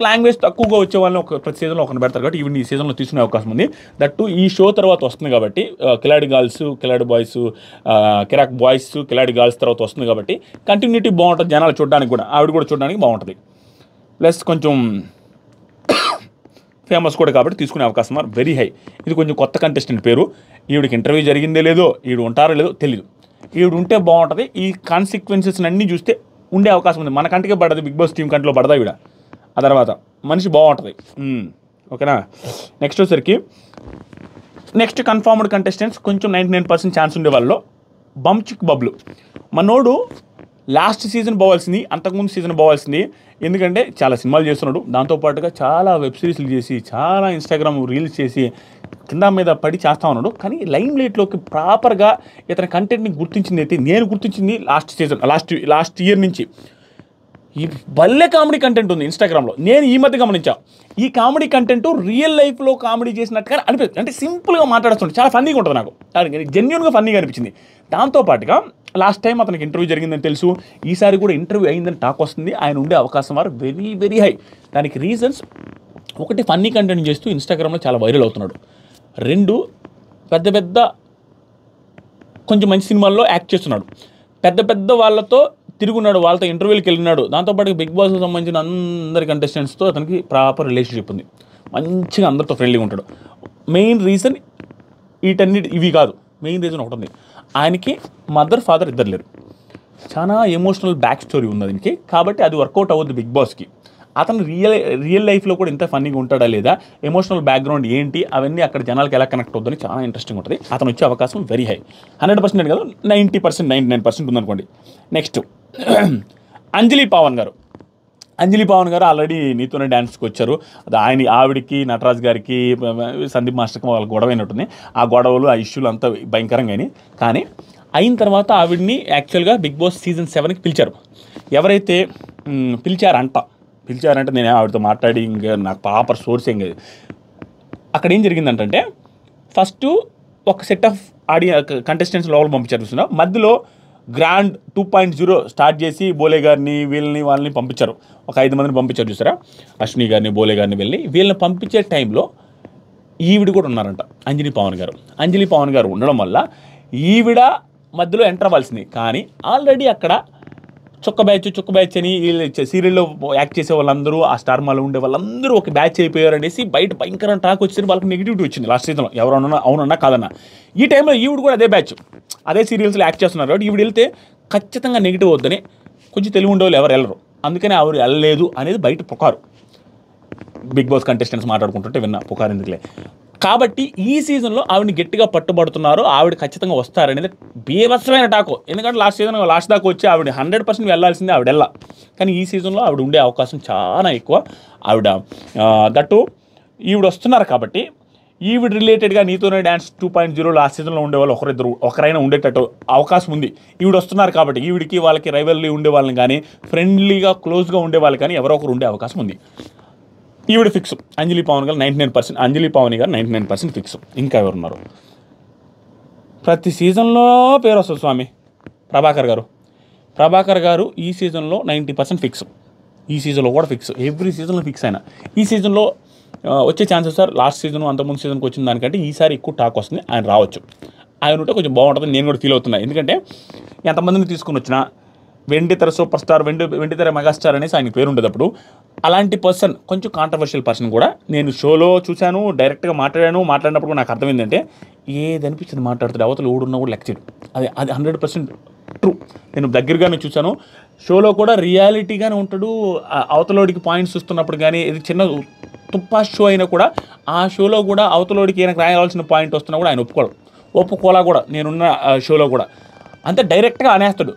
లాంగ్వేజ్ తక్కువగా వచ్చే వాళ్ళని ప్రతి సీజన్లో ఒకరిని పెడతారు కాబట్టి ఈవెన్ ఈ సీజన్లో తీసుకునే అవకాశం ఉంది. దట్టు ఈ షో తర్వాత వస్తుంది కాబట్టి కిలాడి గర్ల్స్, కిలాడి బాయ్స్, కిరాక్ బాయ్స్, కిలాడి గర్ల్స్ తర్వాత వస్తుంది కాబట్టి కంటిన్యూటీ బాగుంటుంది. జనాలు చూడడానికి కూడా, ఆవిడ కూడా చూడడానికి బాగుంటుంది. ప్లస్ కొంచెం ఫేమస్ కూడా కాబట్టి తీసుకునే అవకాశం వెరీ హై. ఇది కొంచెం కొత్త కంటెస్టెంట్ పేరు. ఈవిడికి ఇంటర్వ్యూ జరిగిందే లేదో, ఈవిడ ఉంటారో లేదో తెలియదు. ఈవిడ ఉంటే బాగుంటుంది. ఈ కాన్సిక్వెన్సెస్ అన్నీ చూస్తే ఉండే అవకాశం ఉంది. మన కంటికే పడదు, బిగ్ బాస్ టీం కంటిలో పడదా ఈవిడ. ఆ తర్వాత మనిషి బాగుంటుంది. ఓకేనా. నెక్స్ట్ వచ్చేసరికి నెక్స్ట్ కన్ఫర్మ్డ్ కంటెస్టెంట్స్ కొంచెం 99% ఛాన్స్ ఉండే వాళ్ళు బంచిక్ బబ్లు. మనోడు లాస్ట్ సీజన్ పోవాల్సింది, అంతకుముందు సీజన్ పోవాల్సింది. ఎందుకంటే చాలా సినిమాలు చేస్తున్నాడు, దాంతోపాటుగా చాలా వెబ్ సిరీస్లు చేసి, చాలా ఇన్స్టాగ్రామ్ రీల్స్ చేసి కింద మీద పడి చేస్తూ ఉన్నాడు. కానీ లైమ్ లైట్లోకి ప్రాపర్గా ఇతని కంటెంట్ని గుర్తించింది అయితే నేను గుర్తించింది లాస్ట్ ఇయర్ నుంచి ఈ భలే కామెడీ కంటెంట్ ఉంది ఇన్స్టాగ్రామ్లో. నేను ఈ మధ్య గమనించా, ఈ కామెడీ కంటెంట్ రియల్ లైఫ్లో కామెడీ చేసినట్టుగా అనిపిస్తుంది. అంటే సింపుల్గా మాట్లాడుతుంటే చాలా ఫన్నీగా ఉంటుంది, నాకు జెన్యున్గా ఫన్నీగా అనిపించింది. దాంతోపాటుగా లాస్ట్ టైం అతనికి ఇంటర్వ్యూ జరిగిందని తెలుసు, ఈసారి కూడా ఇంటర్వ్యూ అయిందని టాక్ వస్తుంది. ఆయన ఉండే అవకాశం వెరీ వెరీ హై. దానికి రీజన్స్ ఒకటి, ఫన్నీ కంటెంట్ చేస్తూ ఇన్స్టాగ్రామ్లో చాలా వైరల్ అవుతున్నాడు. 2, పెద్ద కొంచెం మంచి సినిమాల్లో యాక్ట్ చేస్తున్నాడు. పెద్ద వాళ్ళతో తిరుగున్నాడు, వాళ్ళతో ఇంటర్వ్యూకి వెళ్ళినాడు. దాంతోపాటు బిగ్ బాస్కి సంబంధించిన అందరి కంటెస్టెంట్స్తో అతనికి ప్రాపర్ రిలేషన్షిప్ ఉంది. మంచిగా అందరితో ఫ్రెండ్లీగా ఉంటాడు. మెయిన్ రీజన్ ఇవి కాదు, మెయిన్ రీజన్ ఒకటి ఉంది. ఆయనకి మదర్ ఫాదర్ ఇద్దరు లేరు. చాలా ఎమోషనల్ బ్యాక్ స్టోరీ ఉంది దీనికి. కాబట్టి అది వర్కౌట్ అవ్వద్దు బిగ్ బాస్కి. అతను రియల్ లైఫ్లో కూడా ఇంత ఫన్నీగా ఉంటాడా లేదా, ఎమోషనల్ బ్యాక్గ్రౌండ్ ఏంటి, అవన్నీ అక్కడ జనాలకి ఎలా కనెక్ట్ అవుతుందని చాలా ఇంట్రెస్టింగ్ ఉంటుంది. అతను వచ్చే అవకాశం వెరీ హై. 100% కాదు, 90%, 99% ఉందనుకోండి. నెక్స్ట్ అంజలి పవన్ గారు ఆల్రెడీ నీతోనే డ్యాన్స్కి వచ్చారు. అది ఆవిడికి, నటరాజ్ గారికి, సందీప్ మాస్టర్కి వాళ్ళ గొడవ అయినట్టుంది. ఆ గొడవలు, ఆ ఇష్యూలు అంతా భయంకరంగా అయినాయి. కానీ అయిన తర్వాత ఆవిడ్ని యాక్చువల్గా బిగ్ బాస్ సీజన్ 7కి పిలిచారు. ఎవరైతే పిలిచారంటే నేను ఆవిడతో మాట్లాడి ఇంకా నాకు ప్రాపర్ సోర్స్ ఏం కాదు. అక్కడ ఏం జరిగిందంటే ఫస్ట్ ఒక సెట్ ఆఫ్ కంటెస్టెంట్స్ లోపల పంపించారు చూస్తున్నా. మధ్యలో గ్రాండ్ 2.0 స్టార్ట్ చేసి బోలే గారిని, వాళ్ళని పంపించారు. ఒక 5 మందిని పంపించారు చూసారా, అశ్విని గారిని, బోలే గారిని. వీళ్ళని పంపించే టైంలో ఈవిడ కూడా ఉన్నారంట, అంజలి పవన్ గారు ఉండడం వల్ల ఈవిడ మధ్యలో ఎంటర్ అవ్వాల్సింది. కానీ ఆల్రెడీ అక్కడ చుక్క బ్యాచ్ అని సీరియల్లో యాక్ట్ చేసే వాళ్ళందరూ, ఆ స్టార్ మాలో ఉండే వాళ్ళందరూ ఒక బ్యాచ్ అయిపోయారు అనేసి బయట భయంకరంగా టాక్ వచ్చింది. వాళ్ళకి నెగిటివిటీ వచ్చింది లాస్ట్ సీజన్లో, ఎవరన్నా అవునన్నా కాదన్నా. ఈ టైంలో ఈవిడ కూడా అదే బ్యాచ్, అదే సీరియల్స్లో యాక్ట్ చేస్తున్నారు కాబట్టి ఈవిడ వెళ్తే ఖచ్చితంగా నెగిటివ్ వద్దని కొంచెం తెలివి ఉండేవాళ్ళు ఎవరు వెళ్ళరు. అందుకని ఆవిడ వెళ్ళలేదు అనేది బయట పుకారు. బిగ్ బాస్ కంటెస్టెంట్స్ మాట్లాడుకుంటుంటే విన్నా, పుకారు ఎందుకులే. కాబట్టి ఈ సీజన్లో ఆవిడని గట్టిగా పట్టుబడుతున్నారు, ఆవిడ ఖచ్చితంగా వస్తారనేది బీభత్సమైన టాకు. ఎందుకంటే లాస్ట్ దాకా వచ్చి ఆవిడ 100% వెళ్ళాల్సిందే, ఆవిడ వెళ్ళా. కానీ ఈ సీజన్లో ఆవిడ ఉండే అవకాశం చాలా ఎక్కువ. ఆవిడ దట్టు ఈవిడ వస్తున్నారు కాబట్టి ఈవిడ రిలేటెడ్గా నీతోనే డ్యాన్స్ 2.0 లాస్ట్ సీజన్లో ఉండేవాళ్ళు ఒకరైనా ఉండేటట్టు అవకాశం ఉంది. ఈవిడ వస్తున్నారు కాబట్టి ఈవిడికి వాళ్ళకి రైవల్లీ ఉండే వాళ్ళని కానీ, ఫ్రెండ్లీగా క్లోజ్గా ఉండే వాళ్ళు కానీ ఎవరో ఒకరు ఉండే అవకాశం ఉంది. ఈవిడ ఫిక్స్. అంజలి పవన్ గారు 99% ఫిక్స్. ఇంకా ఎవరున్నారు? ప్రతి సీజన్లో పేరు వస్తుంది స్వామి, ప్రభాకర్ గారు ఈ సీజన్లో 90% ఫిక్స్. ఈ సీజన్లో కూడా ఫిక్స్, ఎవ్రీ సీజన్లో ఫిక్స్ అయినా. ఈ సీజన్లో వచ్చే ఛాన్సెస్ సార్ లాస్ట్ సీజన్ అంతకుముందు సీజన్కి వచ్చిన దానికంటే ఈసారి ఎక్కువ టాక్ వస్తుంది. ఆయన రావచ్చు, ఆయన ఉంటే కొంచెం బాగుంటుంది. నేను కూడా ఫీల్ అవుతున్నా. ఎందుకంటే ఎంతమందిని తీసుకుని వచ్చినా వెండితెర సూపర్ స్టార్, వెండితెర మెగాస్టార్ అనేసి ఆయన పేరు ఉండేటప్పుడు అలాంటి పర్సన్, కొంచెం కాంట్రవర్షియల్ పర్సన్ కూడా నేను షోలో చూశాను, డైరెక్ట్గా మాట్లాడినప్పుడు నాకు అర్థమైందంటే ఏది అనిపించింది మాట్లాడుతాడు, అవతల ఊడున్నా కూడా లెక్క చేయడు. అది 100% ట్రూ. నేను దగ్గరగానే చూశాను. షోలో కూడా రియాలిటీగానే ఉంటాడు. అవతలోడికి పాయింట్స్ ఇస్తున్నప్పుడు కానీ, ఇది చిన్న తుప్పా షో అయినా కూడా ఆ షోలో కూడా అవతలోడికి ఈయనకు రాయాల్సిన పాయింట్ వస్తున్నా కూడా ఆయన ఒప్పుకోలా కూడా. నేనున్న షోలో కూడా అంతే డైరెక్ట్గా అనేస్తాడు.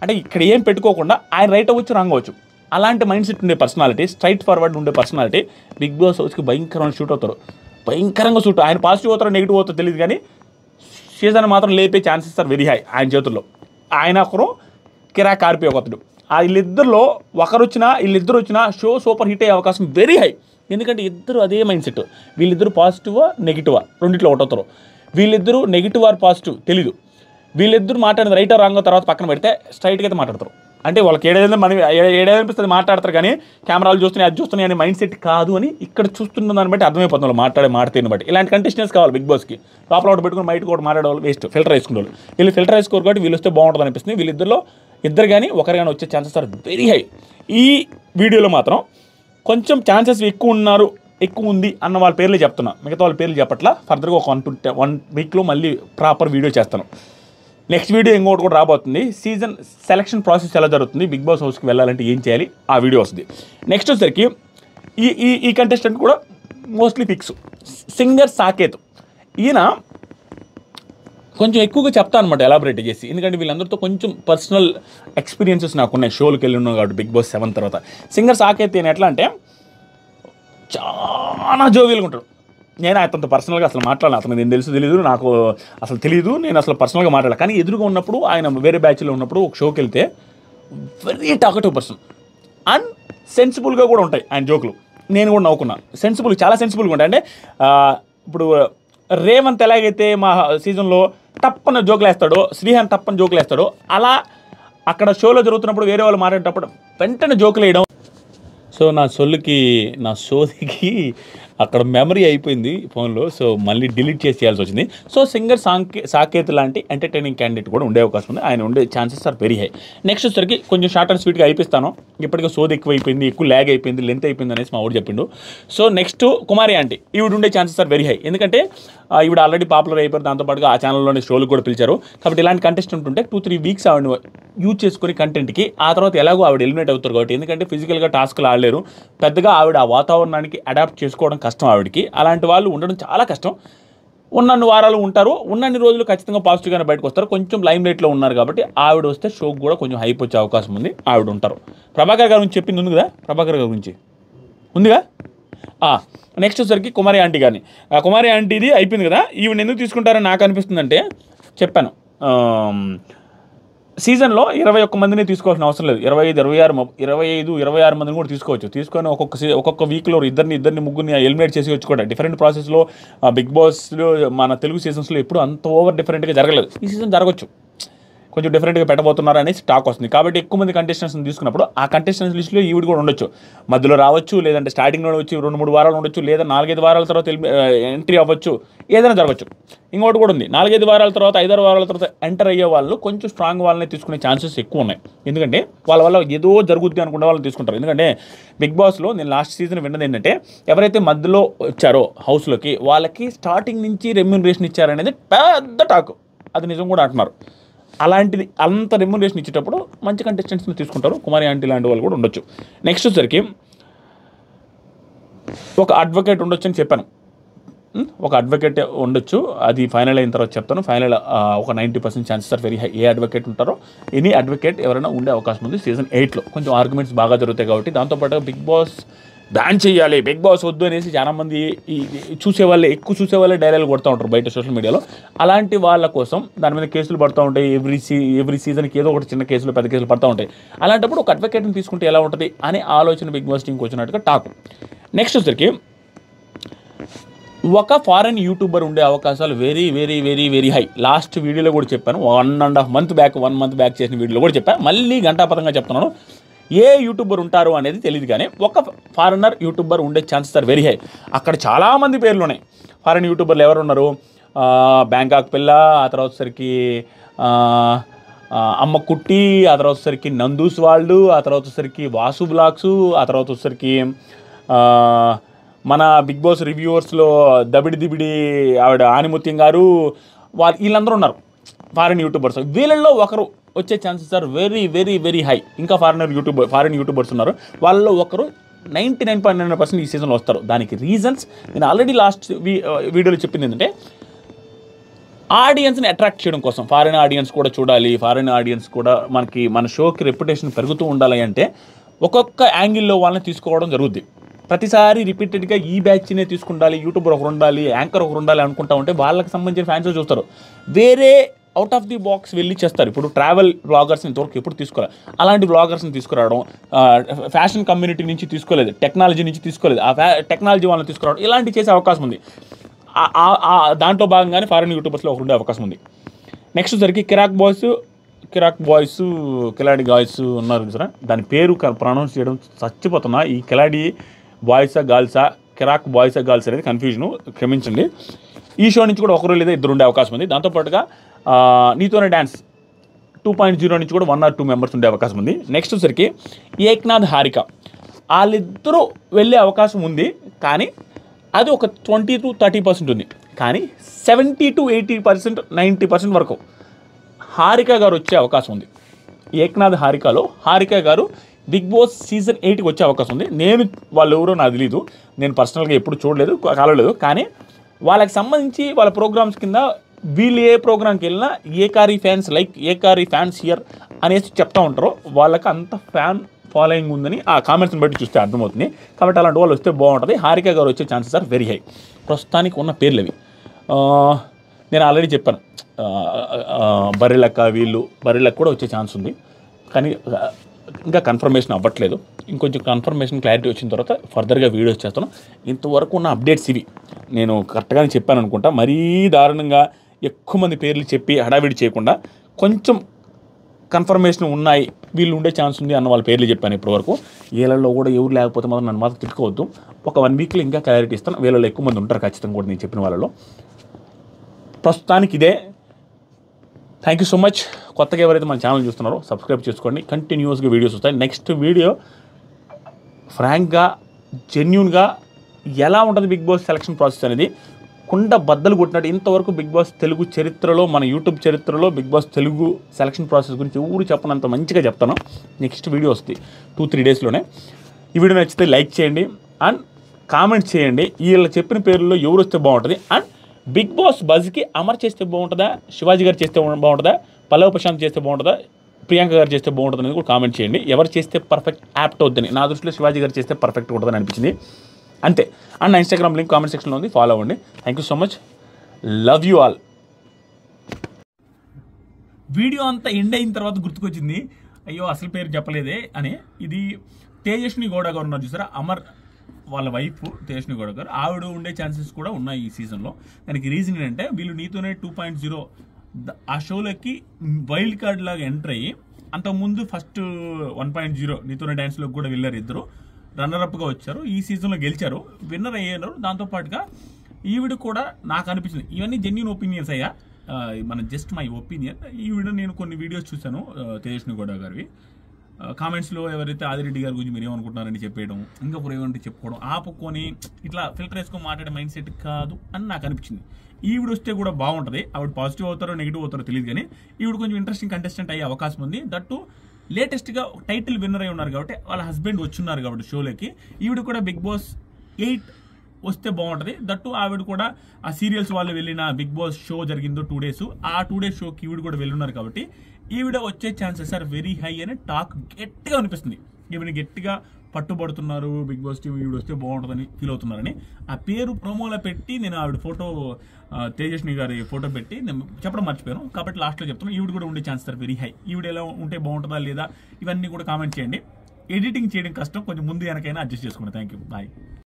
అంటే ఇక్కడ ఏం పెట్టుకోకుండా ఆయన రైట్ అవ్వచ్చు, రాంగ్ అవ్వచ్చు. అలాంటి మైండ్ సెట్ ఉండే పర్సనాలిటీ, స్ట్రైట్ ఫార్వర్డ్ ఉండే పర్సనాలిటీ బిగ్ బాస్ హౌస్కి భయంకరమైన షూట్ అవుతారు. భయంకరంగా షూట్. ఆయన పాజిటివ్ అవుతారో నెగిటివ్ అవుతారో తెలియదు, కానీ సీజన్ మాత్రం లేపే ఛాన్సెస్ ఆర్ వెరీ హై ఆయన చేతుల్లో. ఆయన ఒకరు, కిరాక్ ఆర్పి ఒకతడు. వీళ్ళిద్దరిలో వీళ్ళిద్దరు వచ్చినా షో సూపర్ హిట్ అయ్యే అవకాశం వెరీ హై. ఎందుకంటే ఇద్దరు అదే మైండ్ సెట్. వీళ్ళిద్దరు పాజిటివా నెగిటివా రెండిట్లో ఒకటి అవుతారు. వీళ్ళిద్దరూ నెగిటివ్ ఆర్ పాజిటివ్ తెలీదు. వీళ్ళిద్దరు మాట్లాడిన రైట్ ఆర్ రాంగ్ తర్వాత పక్కన పెడితే స్ట్రైట్గా అయితే మాట్లాడతారు. అంటే వాళ్ళకి ఏడేదనిపిస్తుంది మాట్లాడతారు, కానీ కెమెరాలు చూస్తున్నాయి అది చూస్తున్నాయి అనే మైండ్ సెట్ కాదు అని ఇక్కడ చూస్తున్న దాన్ని బట్టి అర్థమైపోతుంది వాళ్ళు మాట్లాడే మాటతీరుని బట్టి. ఇలాంటి కంటెస్టెంట్స్ కావాలి బిగ్ బాస్కి. లోపల ఒకటి పెట్టుకుని బయట కూడా మాట్లాడేవాళ్ళు వేస్ట్, ఫిల్టర్ వేసుకునే వాళ్ళు. వీళ్ళు ఫిల్టర్ వేసుకోరు కాబట్టి వీళ్ళు వస్తే బాగుంటుంది అనిపిస్తుంది. వీళ్ళిద్దరిలో ఇద్దరు కానీ ఒకరు కానీ వచ్చే ఛాన్సెస్ ఆర్ వెరీ హై. ఈ వీడియోలో మాత్రం కొంచెం ఛాన్సెస్ ఎక్కువ ఉంది అన్న వాళ్ళ పేర్లు చెప్తున్నా, మిగతా వాళ్ళ పేర్లు చెప్పట్లా. ఫర్దర్గా ఒక 1 వీక్లో మళ్ళీ ప్రాపర్ వీడియో చేస్తాను. నెక్స్ట్ వీడియో ఇంకోటి కూడా రాబోతుంది. సీజన్ సెలక్షన్ ప్రాసెస్ ఎలా జరుగుతుంది, బిగ్ బాస్ హౌస్కి వెళ్ళాలంటే ఏం చేయాలి, ఆ వీడియో వస్తుంది. నెక్స్ట్ వచ్చేసరికి ఈ కంటెస్టెంట్ కూడా మోస్ట్లీ ఫిక్స్, సింగర్ సాకేత్. ఈయన కొంచెం ఎక్కువగా చెప్తాను అనమాట ఎలాబరేట్ చేసి, ఎందుకంటే వీళ్ళందరితో కొంచెం పర్సనల్ ఎక్స్పీరియన్సెస్ నాకున్నాయి. షోలకు వెళ్ళి ఉన్నాను కాబట్టి బిగ్ బాస్ 7 తర్వాత. సింగర్ సాకేత్ ఈయన ఎట్లా అంటే చాలా జోవియల్గా ఉంటాడు. నేను అతనితో పర్సనల్గా అసలు మాట్లాడాను. అతను నేను తెలియదు, నాకు అసలు తెలియదు, నేను అసలు పర్సనల్గా మాట్లాడాను. కానీ ఎదురుగా ఉన్నప్పుడు ఆయన వేరే బ్యాచ్లో ఉన్నప్పుడు ఒక షోకి వెళ్తే వెరీ టాకటివ్ పర్సన్. అండ్ సెన్సిబుల్గా కూడా ఉంటాయి ఆయన జోకులు. నేను కూడా నవ్వుకున్నా. చాలా సెన్సిబుల్గా ఉంటాయి. అంటే ఇప్పుడు రేవంత్ ఎలాగైతే మా సీజన్లో తప్పని జోకులు వేస్తాడో, శ్రీహాన్ తప్పని జోకులు వేస్తాడో, అలా అక్కడ షోలో జరుగుతున్నప్పుడు వేరే వాళ్ళు మాట్లాడేటప్పుడు వెంటనే జోకులు వేయడం. సో నా సోదికి అక్కడ మెమరీ అయిపోయింది ఫోన్లో. సో మళ్ళీ డిలీట్ చేయాల్సి వచ్చింది. సో సింగర్ సాకేత్ లాంటి ఎంటర్టైనింగ్ క్యాండిడేట్ కూడా ఉండే అవకాశం ఉంది. ఆయన ఉండే chances are very high. Next వచ్చేసరికి కొంచెం షార్ట్ అండ్ స్వీట్గా అయిపిస్తాను. ఇప్పటికే సోది ఎక్కువ అయిపోయింది, ఎక్కువ ల్యాగ్ అయిపోయింది, లెంత్ అయిపోయింది అనేసి మా ఊరు చెప్పిండు. సో నెక్స్ట్ కుమారి ఆంటీ, ఈవిడ ఉండే ఛాన్సెస్ ఆర్ వెరీ హై. ఎందుకంటే ఈవిడ ఆల్రెడీ పాపులర్ అయిపోయారు, దాంతోపాటుగా ఆ ఛానల్లోనే షోలకు కూడా పిలిచారు. కాబట్టి ఇలాంటి కంటెస్టెంట్ ఉంటే 2-3 వీక్స్ ఆవిడ యూజ్ చేసుకుని కంటెంట్కి, ఆ తర్వాత ఎలాగో ఆవిడ ఎలిమినేట్ అవుతారు కాబట్టి, ఎందుకంటే ఫిజికల్గా టాస్క్లు ఆడలేరు పెద్దగా, ఆవిడ ఆ వాతావరణానికి అడాప్ట్ చేసుకోవడం కష్టం ఆవిడకి. అలాంటి వాళ్ళు ఉండడం చాలా కష్టం. ఉన్నన్ని వారాలు ఉంటారు, ఉన్నన్ని రోజులు ఖచ్చితంగా పాజిటివ్గానే బయటకు వస్తారు. కొంచెం లైమ్ లైట్లో ఉన్నారు కాబట్టి ఆవిడ వస్తే షోకి కూడా కొంచెం హైప్ వచ్చే అవకాశం ఉంది. ఆవిడ ఉంటారు. ప్రభాకర్ గారి గురించి చెప్పింది ఉంది కదా, ప్రభాకర్ గారి గురించి ఉందిగా. నెక్స్ట్ వచ్చేసరికి కుమారి ఆంటీ గారిని, కుమారి ఆంటీది అయిపోయింది కదా. ఈవిడ ఎందుకు తీసుకుంటారని నాకు అనిపిస్తుందంటే, చెప్పాను సీజన్లో 21 మందిని తీసుకోవాల్సిన అవసరం లేదు. 25-26 మందిని కూడా తీసుకొని ఒక్కొక్క వీక్లో ఇద్దరిని ముగ్గురిని ఎలిమినేట్ చేసి వచ్చి కూడా డిఫరెంట్ ప్రాసెస్లో బిగ్ బాస్లో మన తెలుగు సీజన్స్లో ఎప్పుడు అంత ఓవర్ డిఫరెంట్గా జరగలేదు. ఈ సీజన్ జరగచ్చు, కొంచెం డిఫరెంట్గా పెట్టబోతున్నారు అనేసి టాక్ వస్తుంది. కాబట్టి ఎక్కువ మంది కంటెస్టెంట్స్ని తీసుకున్నప్పుడు ఆ కంటెస్టెంట్స్ లిస్టులో ఈవిడ కూడా ఉండొచ్చు. మధ్యలో రావచ్చు, లేదంటే స్టార్టింగ్లో వచ్చి 2-3 వారాలు ఉండొచ్చు, లేదా 4-5 వారాల తర్వాత ఎంట్రీ అవ్వచ్చు, ఏదైనా జరగచ్చు. ఇంకోటి కూడా ఉంది, 4-5 వారాల తర్వాత 5-6 వారాల తర్వాత ఎంటర్ అయ్యే వాళ్ళు కొంచెం స్ట్రాంగ్ వాళ్ళని తీసుకునే ఛాన్సెస్ ఎక్కువ ఉన్నాయి. ఎందుకంటే వాళ్ళ వల్ల ఏదో జరుగుద్ది అనుకునే వాళ్ళని తీసుకుంటారు. ఎందుకంటే బిగ్ బాస్లో నేను లాస్ట్ సీజన్ విన్నది ఏంటంటే, ఎవరైతే మధ్యలో వచ్చారో హౌస్లోకి వాళ్ళకి స్టార్టింగ్ నుంచి రెమ్యూనరేషన్ ఇచ్చారనేది పెద్ద టాక్. అది నిజం కూడా అంటున్నారు. అలాంటిది అంత రెమ్యూనరేషన్ ఇచ్చేటప్పుడు మంచి కంటెస్టెంట్స్ని తీసుకుంటారు. కుమారి ఆంటీ లాంటి వాళ్ళు కూడా ఉండొచ్చు. నెక్స్ట్ వచ్చేసరికి ఒక అడ్వకేట్ ఉండొచ్చు అని చెప్పాను. ఒక అడ్వకేట్ ఉండొచ్చు, అది ఫైనల్ అయిన తర్వాత చెప్తాను. ఫైనల్ ఒక 90% ఛాన్సెస్ ఆర్ వెరీ హై. ఏ అడ్వకేట్ ఉంటారో ఎనీ అడ్వకేట్ ఎవరైనా ఉండే అవకాశం ఉంది. సీజన్ 8లో కొంచెం ఆర్గ్యుమెంట్స్ బాగా జరుగుతాయి కాబట్టి, దాంతోపాటు బిగ్ బాస్ బ్యాన్ చేయాలి, బిగ్ బాస్ వద్దు అనేసి చాలామంది ఎక్కువ చూసేవాళ్ళే డైలాగ్ కొడుతూ ఉంటారు బయట సోషల్ మీడియాలో. అలాంటి వాళ్ళ కోసం దాని మీద కేసులు పడుతూ ఉంటాయి. ఎవ్రీ సీజన్కి ఏదో ఒకటి చిన్న కేసులు పెద్ద కేసులు పడుతూ ఉంటాయి. అలాంటప్పుడు ఒక అడ్వకేట్ని తీసుకుంటే ఎలా ఉంటుంది అనే ఆలోచన బిగ్ బాస్ టీంకి వచ్చినట్టుగా టాక్. నెక్స్ట్ వచ్చరికి ఒక ఫారెన్ యూట్యూబర్ ఉండే అవకాశాలు very very very very high. Last వీడియోలో కూడా చెప్పాను, 1.5 మంత్ బ్యాక్ చేసిన వీడియోలో కూడా చెప్పాను. మళ్ళీ గంటాపదంగా చెప్తున్నాను, ఏ యూట్యూబర్ ఉంటారు అనేది తెలియదు, కానీ ఒక ఫారినర్ యూట్యూబర్ ఉండే ఛాన్సెస్ ఆర్ వెరీ హై. అక్కడ చాలామంది పేర్లు ఉన్నాయి. ఫారిన్ యూట్యూబర్లు ఎవరు ఉన్నారు, బ్యాంకాక్ పిల్ల, ఆ తర్వాత వచ్చేసరికి అమ్మ కుట్టి, ఆ తర్వాత వచ్చేసరికి నందూస్ వాళ్ళు, ఆ తర్వాత వచ్చేసరికి వాసు బ్లాగ్స్, ఆ తర్వాత వచ్చేసరికి మన బిగ్ బాస్ రివ్యూవర్స్లో దిబిడి ఆవిడ ఆనిముత్యం గారు, వీళ్ళందరూ ఉన్నారు ఫారిన్ యూట్యూబర్స్. వీళ్ళల్లో ఒకరు వచ్చే chances are very very very high. ఇంకా ఫారిన్ యూట్యూబర్స్ ఉన్నారు, వాళ్ళలో ఒకరు 99.9% ఈ సీజన్లో వస్తారు. దానికి రీజన్స్ నేను ఆల్రెడీ లాస్ట్ వీడియోలో చెప్పింది ఏంటంటే, ఆడియన్స్ని అట్రాక్ట్ చేయడం కోసం. ఫారిన్ ఆడియన్స్ కూడా చూడాలి, ఫారిన్ ఆడియన్స్ కూడా మన షోకి రెప్యుటేషన్ పెరుగుతూ ఉండాలి అంటే ఒక్కొక్క యాంగిల్లో వాళ్ళని తీసుకోవడం జరుగుద్ది. ప్రతిసారి రిపీటెడ్గా ఈ బ్యాచ్నే తీసుకుండాలి, యూట్యూబర్ ఒకరు ఉండాలి, యాంకర్ ఒకరు ఉండాలి అనుకుంటా ఉంటే వాళ్ళకి సంబంధించిన ఫ్యాన్స్ చూస్తారు. వేరే అవుట్ ఆఫ్ ది బాక్స్ వెళ్ళి చేస్తారు. ఇప్పుడు ట్రావెల్ బ్లాగర్స్ని ఇంతవరకు ఎప్పుడు తీసుకోవాలి, అలాంటి బ్లాగర్స్ని తీసుకురావడం, ఫ్యాషన్ కమ్యూనిటీ నుంచి తీసుకోలేదు, టెక్నాలజీ నుంచి తీసుకోలేదు, టెక్నాలజీ వాళ్ళని తీసుకురావడం, ఇలాంటివి చేసే అవకాశం ఉంది. దాంట్లో భాగంగానే ఫారెన్ యూట్యూబర్స్లో ఒకరు ఉండే అవకాశం ఉంది. నెక్స్ట్ వచ్చరికి కిరాక్ బాయ్స్ కిలాడి గాయ్స్ ఉన్నారు చూసారా, దాని పేరు ప్రొనౌన్స్ చేయడం చచ్చిపోతున్నా. ఈ కిలాడి బాయ్సా గర్ల్సా, కిరాక్ బాయ్సా గర్ల్స్ అనేది కన్ఫ్యూజను, క్షమించండి. ఈ షో నుంచి కూడా ఒకరు లేదా ఇద్దరు ఉండే అవకాశం ఉంది. దాంతోపాటుగా నీతోనే డ్యాన్స్ 2.0 నుంచి కూడా 1 or 2 మెంబర్స్ ఉండే అవకాశం ఉంది. నెక్స్ట్ వచ్చరికి ఏక్నాథ్ హారిక, వాళ్ళిద్దరూ వెళ్ళే అవకాశం ఉంది. కానీ అది ఒక 20 to 30% ఉంది. కానీ 70 to 80%, 90% వరకు హారిక గారు వచ్చే అవకాశం ఉంది. ఏక్నాథ్ హారికలో హారిక గారు బిగ్ బాస్ సీజన్ 8కి వచ్చే అవకాశం ఉంది. నేను వాళ్ళు ఎవరో నాకు తెలీదు, నేను పర్సనల్గా ఎప్పుడు చూడలేదు, కలవలేదు. కానీ వాళ్ళకి సంబంధించి వాళ్ళ ప్రోగ్రామ్స్ కింద వీళ్ళు ఏ ప్రోగ్రామ్కి వెళ్ళినా Ekari fans like Ekari fans here అనేసి చెప్తూ ఉంటారు. వాళ్ళకి అంత ఫ్యాన్ ఫాలోయింగ్ ఉందని ఆ కామెంట్స్ని బట్టి చూస్తే అర్థమవుతుంది. కాబట్టి అలాంటి వాళ్ళు వస్తే బాగుంటుంది. హారిక గారు వచ్చే ఛాన్సెస్ ఆర్ వెరీ హై. ప్రస్తుతానికి ఉన్న పేర్లు అవి. నేను ఆల్రెడీ చెప్పాను, బర్రెలకు కూడా వచ్చే ఛాన్స్ ఉంది. కానీ ఇంకా కన్ఫర్మేషన్ అవ్వట్లేదు. ఇంకొంచెం కన్ఫర్మేషన్ క్లారిటీ వచ్చిన తర్వాత ఫర్దర్గా వీడియోస్ చేస్తాను. ఇంతవరకు ఉన్న అప్డేట్స్ ఇవి. నేను కరెక్ట్గానే చెప్పాను అనుకుంటా. మరీ దారుణంగా ఎక్కువ మంది పేర్లు చెప్పి హడావిడి చేయకుండా కొంచెం కన్ఫర్మేషన్ ఉన్నాయి, వీళ్ళు ఉండే ఛాన్స్ ఉంది అన్న వాళ్ళ పేర్లు చెప్పాను ఇప్పటివరకు. వీళ్ళలో కూడా ఎవరు లేకపోతే మాత్రం నన్ను మాత్రం తిట్టుకోవద్దు. ఒక 1 వీక్లో ఇంకా క్లారిటీ ఇస్తాను. వీళ్ళలో ఎక్కువ మంది ఉంటారు ఖచ్చితంగా కూడా నేను చెప్పిన వాళ్ళలో. ప్రస్తుతానికి ఇదే. Thank you so much. కొత్తగా ఎవరైతే మన ఛానల్ చూస్తున్నారో సబ్స్క్రైబ్ చేసుకోండి. కంటిన్యూస్గా వీడియోస్ వస్తాయి. నెక్స్ట్ వీడియో ఫ్రాంక్గా జెన్యూన్గా ఎలా ఉంటుంది బిగ్ బాస్ సెలక్షన్ ప్రాసెస్ అనేది కుండ బద్దలు కొట్టినట్టు. ఇంతవరకు బిగ్ బాస్ తెలుగు చరిత్రలో, మన యూట్యూబ్ చరిత్రలో Bigg Boss Telugu selection process గురించి ఊరు చెప్పనంత మంచిగా చెప్తాను. నెక్స్ట్ వీడియో వస్తుంది 2-3 డేస్లోనే. ఈ వీడియో నచ్చితే లైక్ చేయండి అండ్ కామెంట్ చేయండి. వీళ్ళు చెప్పిన పేర్లలో ఎవరు వస్తే బాగుంటుంది అండ్ బిగ్ బాస్ బజ్కి అమర్ చేస్తే బాగుంటుందా, శివాజీ గారు చేస్తే బాగుంటుందా, పల్లవ ప్రశాంత్ చేస్తే బాగుంటుందా, ప్రియాంక గారు చేస్తే బాగుంటుంది అనేది కూడా కామెంట్ చేయండి. ఎవరు చేస్తే పర్ఫెక్ట్ యాప్ట్ అవుద్దని నా దృష్టిలో శివాజీ గారు చేస్తే పర్ఫెక్ట్ ఉంటుందని అనిపించింది. అంతే. అండ్ నా ఇన్స్టాగ్రామ్ లింక్ కామెంట్ సెక్షన్లో ఉంది, ఫాలో అవ్వండి. Thank you so much. Love you all. Video అంతా ఎండ్ అయిన తర్వాత గుర్తుకొచ్చింది, అయ్యో అసలు పేరు చెప్పలేదే అని. ఇది తేజస్విని గౌడ గారు ఉన్నారు చూసారా, అమర్ వాళ్ళ వైఫ్ తేజస్విని గౌడ గారు. ఆవిడ ఉండే ఛాన్సెస్ కూడా ఉన్నాయి ఈ సీజన్లో. దానికి రీజన్ ఏంటంటే వీళ్ళు నీతోనే 2.0 ఆ షోలోకి వైల్డ్ కార్డ్ లాగా ఎంటర్ అయ్యి అంతకుముందు ఫస్ట్ 1.0 నీతోనే డ్యాన్స్లోకి కూడా వెళ్ళారు. ఇద్దరు రన్నరప్గా వచ్చారు. ఈ సీజన్లో గెలిచారు, విన్నర్ అయ్యారు. దాంతోపాటుగా ఈవిడ కూడా నాకు అనిపించింది, ఇవన్నీ జెన్యూన్ ఒపీనియన్స్ అయ్యా, మన జస్ట్ మై ఒపీనియన్. ఈవిడ నేను కొన్ని వీడియోస్ చూశాను తేజస్విని గౌడ గారివి. కామెంట్స్లో ఎవరైతే ఆదిరెడ్డి గారి గురించి మీరు ఏమనుకుంటున్నారని చెప్పేయడం, ఇంకా ఏమంటే చెప్పుకోవడం, ఆపుకొని ఇట్లా ఫిల్టర్ వేసుకొని మాట్లాడే మైండ్ సెట్ కాదు అని నాకు అనిపించింది. ఈవిడ వస్తే కూడా బాగుంటుంది. ఆవిడ పాజిటివ్ అవుతారో నెగిటివ్ అవుతారో తెలియదు, కానీ ఈవిడ కొంచెం ఇంట్రెస్టింగ్ కంటెస్టెంట్ అయ్యే అవకాశం ఉంది. దట్టు లేటెస్ట్గా టైటిల్ విన్నర్ అయి ఉన్నారు కాబట్టి, వాళ్ళ హస్బెండ్ వచ్చున్నారు కాబట్టి షోలోకి. ఈవిడ కూడా బిగ్ బాస్ 8 వస్తే బాగుంటుంది. దట్టు ఆవిడ కూడా ఆ సీరియల్స్ వాళ్ళు వెళ్ళిన బిగ్ బాస్ షో జరిగిందో 2 days, ఆ 2 days షోకి ఈవిడ కూడా వెళ్ళున్నారు కాబట్టి ఈవిడ వచ్చే ఛాన్సెస్ ఆర్ వెరీ హై అనే టాక్ గట్టిగా అనిపిస్తుంది. ఈవిడ గట్టిగా పట్టుబడుతున్నారు బిగ్ బాస్ టీం, ఈవిడ వస్తే బాగుంటుందని ఫీల్ అవుతున్నారని. ఆ పేరు ప్రోమోలో పెట్టి నేను ఆవిడ ఫోటో, తేజస్విని గారి ఫోటో పెట్టి నేను చెప్పడం మర్చిపోయాను కాబట్టి లాస్ట్లో చెప్తున్నాను. ఈవిడ కూడా ఉండే ఛాన్సెస్ ఆర్ వెరీ హై. ఈవిడ ఎలా ఉంటే బాగుంటుందా లేదా ఇవన్నీ కూడా కామెంట్ చేయండి. ఎడిటింగ్ చేయడం కష్టం, కొంచెం ముందు వెనకైనా అడ్జస్ట్ చేసుకోండి. Thank you, bye.